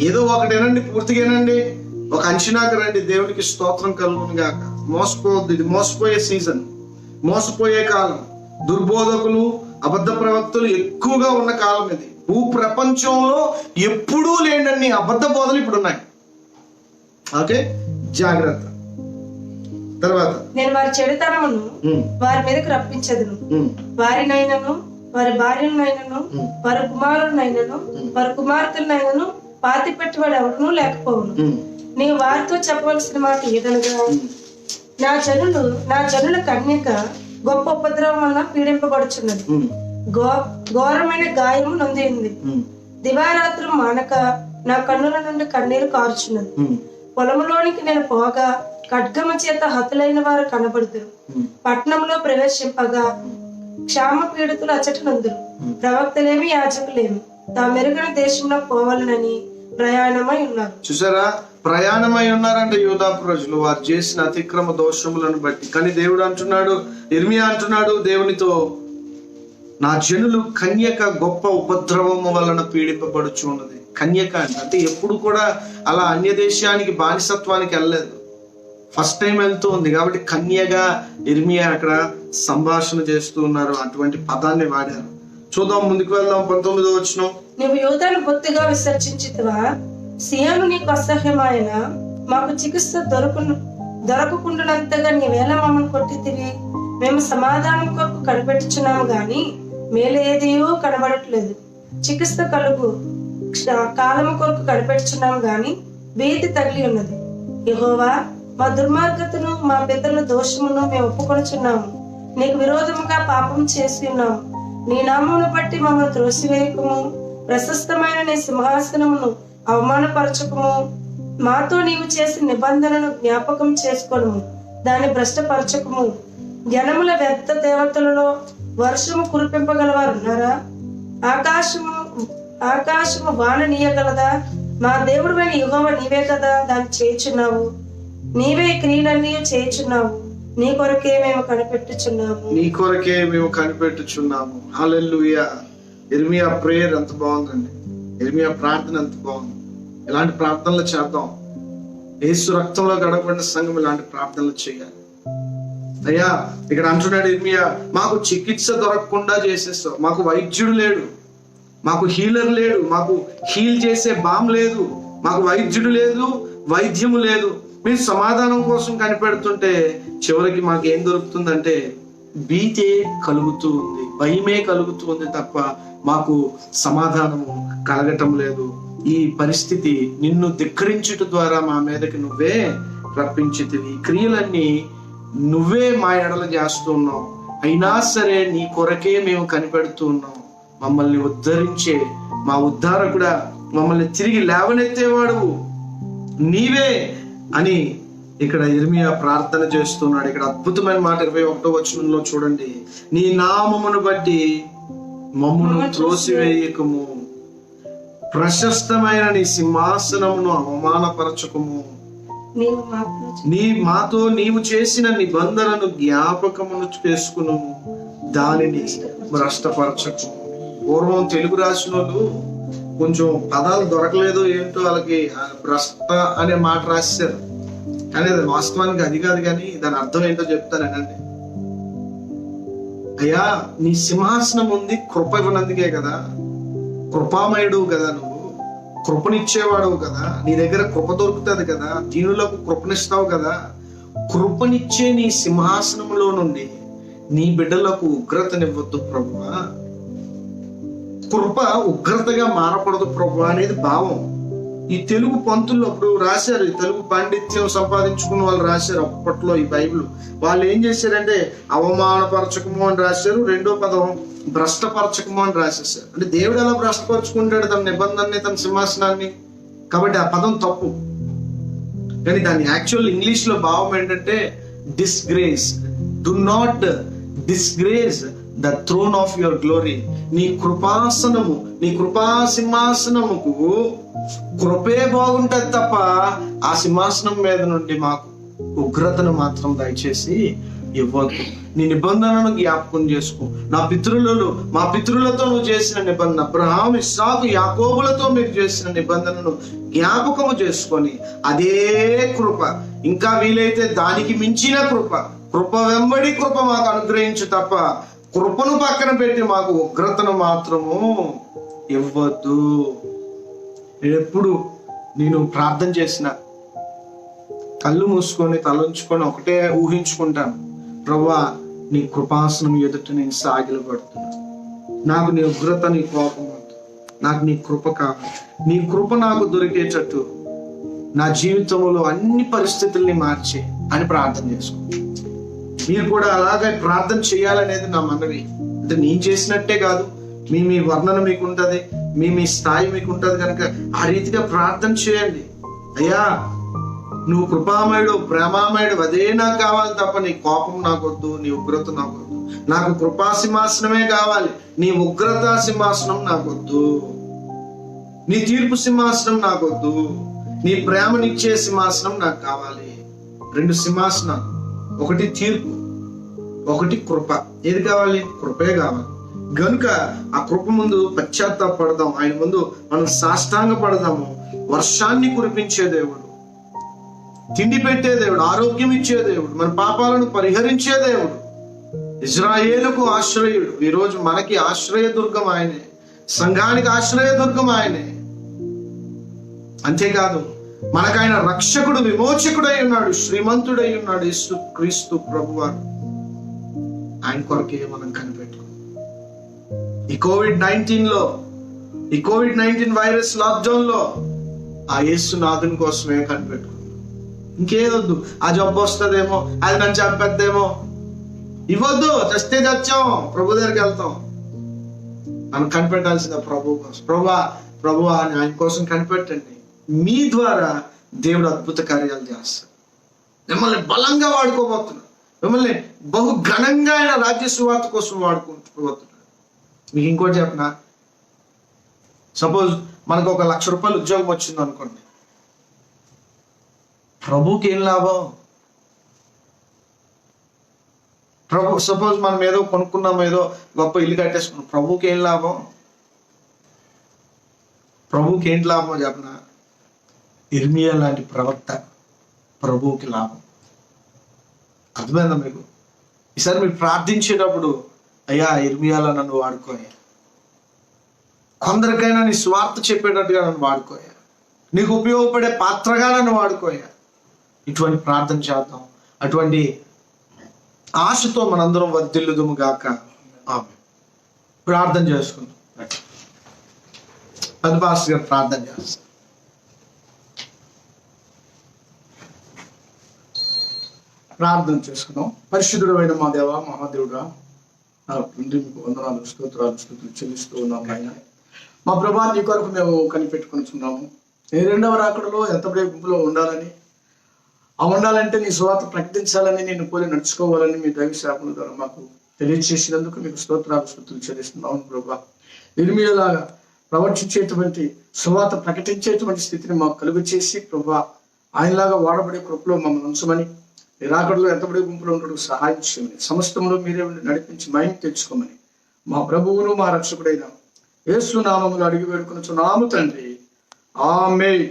ఏదో ఒకటి వినండి, పూర్తిగా వినండి, ఒక అంచనాకు రండి. దేవునికి స్తోత్రం కలుగును గాక. మోసపోవద్దు. ఇది మోసపోయే సీజన్, మోసపోయే కాలం. దుర్బోధకులు, అబద్ధ ప్రవక్తలు ఎక్కువగా ఉన్న కాలం ఇది. భూ ప్రపంచంలో ఎప్పుడూ లేనన్ని అబద్ధ బోధలు ఇప్పుడు ఉన్నాయి. ఓకే, జాగ్రత్త. తర్వాత, నేను వారి చెడుతనమును వారి మీదకి రప్పించదును, వారినైనను వారి భార్యలనైనను వారి కుమారులనైనను వారి కుమార్తెలనైనను పాతి పెట్టేవాడు ఎవడునూ లేకపోవును. నీవు వారితో చెప్పవలసిన మాట ఏదనగా, నా జనుల కన్యక గొప్ప ఉపద్రవం వలన పీడింపబడుచున్నది, ఘోరమైన గాయము నొంది ఉంది. దివారాత్రం మానక నా కన్నుల నుండి కన్నీరు కారుచున్నది. పొలములోనికి నేను పోగా ఖడ్గము చేత హతులైన వారు కనబడుతురు. పట్టణంలో ప్రవేశింపగా క్షామ పీడితులు అచ్చట నందురు. ప్రవక్తలేమి యాజకులేమి తాము మెరుగైన దేశంలో పోవాలనని ప్రయాణమై ఉన్నారు. చూసారా, ప్రయాణమై ఉన్నారంటే యూదా ప్రజలు వారు చేసిన అతిక్రమ దోషములను బట్టి. కానీ దేవుడు అంటున్నాడు, ఇర్మియా అంటున్నాడు దేవునితో, నా జనులు కన్యక గొప్ప ఉపద్రవము వలన పీడింపబడుచు ఉన్నది. కన్యక అంటే ఎప్పుడు కూడా అలా అన్య దేశానికి బానిసత్వానికి వెళ్ళలేదు, ఫస్ట్ టైం వెళ్తూ ఉంది. కాబట్టి కన్యగా ఇర్మియా అక్కడ సంభాషణ చేస్తూ ఉన్నారు. అటువంటి పదాన్ని వాడారు. చూద్దాం, ముందుకు వెళ్దాం. 19వ వచనం. నువ్వు యూదాను బొత్తిగా విసర్జించితివా, సియోను నీకు అసహ్యమైన, మాకు చికిత్స దొరకకుండానంతగా నీవేళ మమ్మల్ని కొట్టితివి. మేము సమాధానం కొరకు కనిపెట్టుచున్నాము గాని మేలు ఏదియో కనబడట్లేదు. చికిత్స కలుగు కాలము కొరకు కనిపెట్టుచున్నాము గాని భీతి తగిలి ఉన్నది. యెహోవా, మా దుర్మార్గతను మా పితరుల దోషమును మేము ఒప్పుకొనుచున్నాము. నీకు విరోధముగా పాపం చేసి ఉన్నాము. నీ నామమును బట్టి మమ్మల్ని త్రోసివేయకము. ప్రశస్తమైన నీ సింహాసనమును అవమానపరచకము. మాతో నీవు చేసిన నిబంధనను జ్ఞాపకం చేసుకోను, దాన్ని భ్రష్టపరచకము. జనముల వ్యర్థ దేవతలలో వర్షము కురిపింపగలవారు ఉన్నారా? ఆకాశము వాన నీయగలదా? మా దేవుడైన యెహోవా నీవే కదా దాన్ని చేయుచున్నావు. నీవే క్రియలన్నీ చేయుచున్నావు. నీ కొరకే మేము కనిపెట్టుచున్నాము. హల్లెలూయా. ఇర్మియా ప్రేయర్ ఎంత బాగుందండి. ఇర్మియా ప్రార్థన ఎంత బాగుంది. ఇలాంటి ప్రార్థనలు చేద్దాం. యేసు రక్తంలో గడపడిన సంఘం ఇలాంటి ప్రార్థనలు చేయాలి. అయ్యా, ఇక్కడ అంటున్నాడు ఇర్మియా, మాకు చికిత్స దొరకకుండా చేసేస్తావు. మాకు వైద్యుడు లేడు, మాకు హీలర్ లేడు, మాకు హీల్ చేసే బామ్ లేదు, మాకు వైద్యుడు లేదు, వైద్యము లేదు. మీరు సమాధానం కోసం కనిపెడుతుంటే చివరికి మాకు ఏం దొరుకుతుందంటే భీతే కలుగుతూ ఉంది, భయమే కలుగుతూ ఉంది తప్ప మాకు సమాధానము కలగటం లేదు. ఈ పరిస్థితి నిన్ను ధిక్కరించుట ద్వారా మా మీదకి నువ్వే రప్పించితివి. క్రియలన్నీ నువ్వే మా ఎడల చేస్తున్నావు. అయినా సరే నీ కొరకే మేము కనిపెడుతూ ఉన్నాం. మమ్మల్ని ఉద్ధరించే మా ఉద్ధారకుడా, మమ్మల్ని తిరిగి లేవనెత్తేవాడు. నీవే అని ఇక్కడ ఇర్మియా ప్రార్థన చేస్తున్నాడు. ఇక్కడ అద్భుతమైన మాట 21వ వచనంలో చూడండి, నీ నామమును బట్టి మమ్మును త్రోసివేయకము, ప్రశస్తమైన నీ సింహాసనమును అవమానపరచకము, మాతో నీవు చేసిన నిబంధనను జ్ఞాపకమును చేసుకును, దానిని భ్రష్టపరచకు. పూర్వం తెలుగు రాసిన వాళ్ళు కొంచెం పదాలు దొరకలేదు ఏంటో, వాళ్ళకి భ్రష్ట అనే మాట రాశారు, కానీ అది వాస్తవానికి అది కాదు. కానీ దాని అర్థం ఏంటో చెప్తానండి. అయ్యా, నీ సింహాసనం ఉంది కృప ఇవ్వనందుకే కదా, కృపామయుడు కదా, నువ్వు కృపనిచ్చేవాడవు కదా, నీ దగ్గర కృప దొరుకుతుంది కదా, దీనులకు కృపనిస్తావు కదా. కృపనిచ్చే నీ సింహాసనంలో నుండి నీ బిడ్డలకు ఉగ్రతనివ్వద్దు ప్రభువా. కృప ఉగ్రతగా మారకూడదు ప్రభు అనేది భావం. ఈ తెలుగు పంతులు అప్పుడు రాశారు, ఈ తెలుగు పాండిత్యం సంపాదించుకున్న వాళ్ళు రాశారు అప్పట్లో ఈ బైబిల్. వాళ్ళు ఏం చేశారంటే అవమానపరచకము అని రాశారు, రెండో పదం భ్రష్టపరచకము అని రాసేసారు. అంటే దేవుడు ఎలా భ్రష్టపరచుకుంటాడు తన నిబంధనని, తన సింహాసనాన్ని? కాబట్టి ఆ పదం తప్పు. కానీ దాని యాక్చువల్ ఇంగ్లీష్ లో భావం ఏంటంటే disgrace, do not disgrace the throne of your glory. నీ కృపాసనము, నీ కృపా సింహాసనముకు కృపే బాగుంటది తప్ప ఆ సింహాసనం మీద నుండి మాకు ఉగ్రతను మాత్రం దయచేసి ఇవ్వద్దు. నీ నిబంధనను జ్ఞాపకం చేసుకో. మా పితరులతో నువ్వు చేసిన నిబంధన, అబ్రహాము, ఇస్సాకు, యాకోబులతో మీరు చేసిన నిబంధనను జ్ఞాపకము చేసుకొని అదే కృప, ఇంకా వీలైతే దానికి మించిన కృప వెంబడి కృప మాకు అనుగ్రహించు తప్ప కృపను పక్కన పెట్టి మాకు ఉగ్రతను మాత్రము ఇవ్వద్దు. ఎప్పుడు నేను ప్రార్థన చేసిన కళ్ళు మూసుకొని తలంచుకొని ఒకటే ఊహించుకుంటాను, ప్రభువా నీ కృపాసనం ఎదుట నేను సాగిలపడుతున్నాను. నాకు నీ ఉగ్రత, నీ కోపం వద్దు, నాకు నీ కృప కావాలి. నీ కృప నాకు దొరికేటట్టు నా జీవితంలో అన్ని పరిస్థితుల్ని మార్చే అని ప్రార్థన చేసుకో. మీరు కూడా అలాగే ప్రార్థన చేయాలనేది నా మనవి. అంటే నేను చేసినట్టే కాదు, మీ వర్ణన మీకు ఉంటది, మీ స్థాయి మీకు ఉంటది కనుక ఆ రీతిగా ప్రార్థన చేయండి. అయ్యా, నువ్వు కృపామయుడు, ప్రేమామయుడు, అదే నాకు కావాలి తప్ప నీ కోపం నాకొద్దు, నీ ఉగ్రత నాకొద్దు. నాకు కృపా సింహాసనమే కావాలి, నీ ఉగ్రత సింహాసనం నాకొద్దు, నీ తీర్పు సింహాసనం నాకొద్దు, నీ ప్రేమనిచ్చే సింహాసనం నాకు కావాలి. 2 సింహాసనాలు, ఒకటి తీర్పు, ఒకటి కృప. ఏది కావాలి? కృపే కావాలి. గనుక ఆ కృప ముందు పశ్చాత్తాపడదాం, ఆయన ముందు మనం సాష్టాంగ పడదాము. వర్షాన్ని కురిపించే దేవుడు, తిండి పెట్టే దేవుడు, ఆరోగ్యం ఇచ్చే దేవుడు, మన పాపాలను పరిహరించే దేవుడు, ఇజ్రాయేలుకు ఆశ్రయుడు. ఈరోజు మనకి ఆశ్రయదుర్గం ఆయనే, సంఘానికి ఆశ్రయదుర్గం ఆయనే. అంతేకాదు మనకైన రక్షకుడు, విమోచకుడై ఉన్నాడు, శ్రీమంతుడై ఉన్నాడు యేసు క్రీస్తు ప్రభువారు. ఆయన కొరకే మనం కనిపెట్టుకున్నాం. ఈ కోవిడ్-19 వైరస్ లాక్డౌన్ లో ఆ యేసు నాథుని కోసమే కనిపెట్టుకున్నాం. ఇంకేదొద్దు, ఆ జబ్బు వస్తుందేమో, అది నన్ను చంపేద్దేమో, ఇవ్వద్దు. చస్తే చచ్చాం, ప్రభు దగ్గరికి వెళ్తాం. మనం కనిపెట్టాల్సిన ప్రభు కోసం. ప్రభువా అని ఆయన కోసం కనిపెట్టండి. మీ ద్వారా దేవుడు అద్భుత కార్యాలు చేస్తాడు. మిమ్మల్ని బలంగా వాడుకోబోతున్నాడు, మిమ్మల్ని బహు ఘనంగా ఆయన రాజ్య సువార్త కోసం వాడుకోబోతున్నాడు. మీకు ఇంకోటి చెప్పనా? సపోజ్ మనకు 1 లక్ష రూపాయలు ఉద్యోగం వచ్చింది అనుకోండి, ప్రభుకి ఏం లాభం? సపోజ్ మనం ఏదో కొనుక్కున్నాం, ఏదో గొప్ప ఇల్లు కట్టేసుకున్నాం, ప్రభుకి ఏం లాభం? ప్రభుకి ఏంటి లాభం చెప్పనా? ఇర్మియా లాంటి ప్రవక్త ప్రభువుకి లాభం. అర్థమైందా మీకు? ఈసారి మీరు ప్రార్థించేటప్పుడు, అయ్యా ఇర్మియాలా నన్ను వాడుకోయా, కొందరికైనా నీ స్వార్థ చెప్పేటట్టుగా నన్ను వాడుకోయా, నీకు ఉపయోగపడే పాత్రగా నన్ను వాడుకోయా. ఇటువంటి ప్రార్థన చేద్దాం. అటువంటి ఆశతో మనందరం వర్ధిల్లుదుము గాక. ఆమేన్. ప్రార్థన చేసుకుందాం. పాస్టర్ గారు ప్రార్థన చేస్తాం. ప్రార్థన చేసుకున్నాం. పరిశుద్ధుడైన మా దేవ, మహాదేవుడా, నా తండ్రి, మీకు వందనాలు, స్తోత్రాలు చెల్లిస్తూ ఉన్నాం. ఆయన మా ప్రభా, నీ కొరకు మేము కనిపెట్టుకుంటున్నాము. నీ రెండవ రాకడలో ఎంత ప్రియ గుంపులో ఉండాలని, ఆ ఉండాలంటే నీ సువార్త ప్రకటించాలని, నేను పోలి నడుచుకోవాలని మీ దైవ శాపల ద్వారా మాకు తెలియజేసినందుకు మీకు స్తోత్రాలు స్తుతులు చెల్లిస్తున్నాం ప్రభా. ఇర్మీయాలాగా ప్రవర్తించేటువంటి సువార్త ప్రకటించేటువంటి స్థితిని మాకు కలుగు చేసి ప్రభా, ఆయనలాగా వాడబడే కృపలో మమ్మల్ని ఉంచమని, ఈ రాకడలో ఎంత బడి గుంపులో ఉండడం సహాయం చేయమని, సమస్తంలో మీరే ఉండి నడిపించి మహిమ తెచ్చుకోమని మా ప్రభువును మా రక్షకుడైన యేసు నామములో అడిగి వేడుకొనుచున్నాము తండ్రి. ఆమేన్.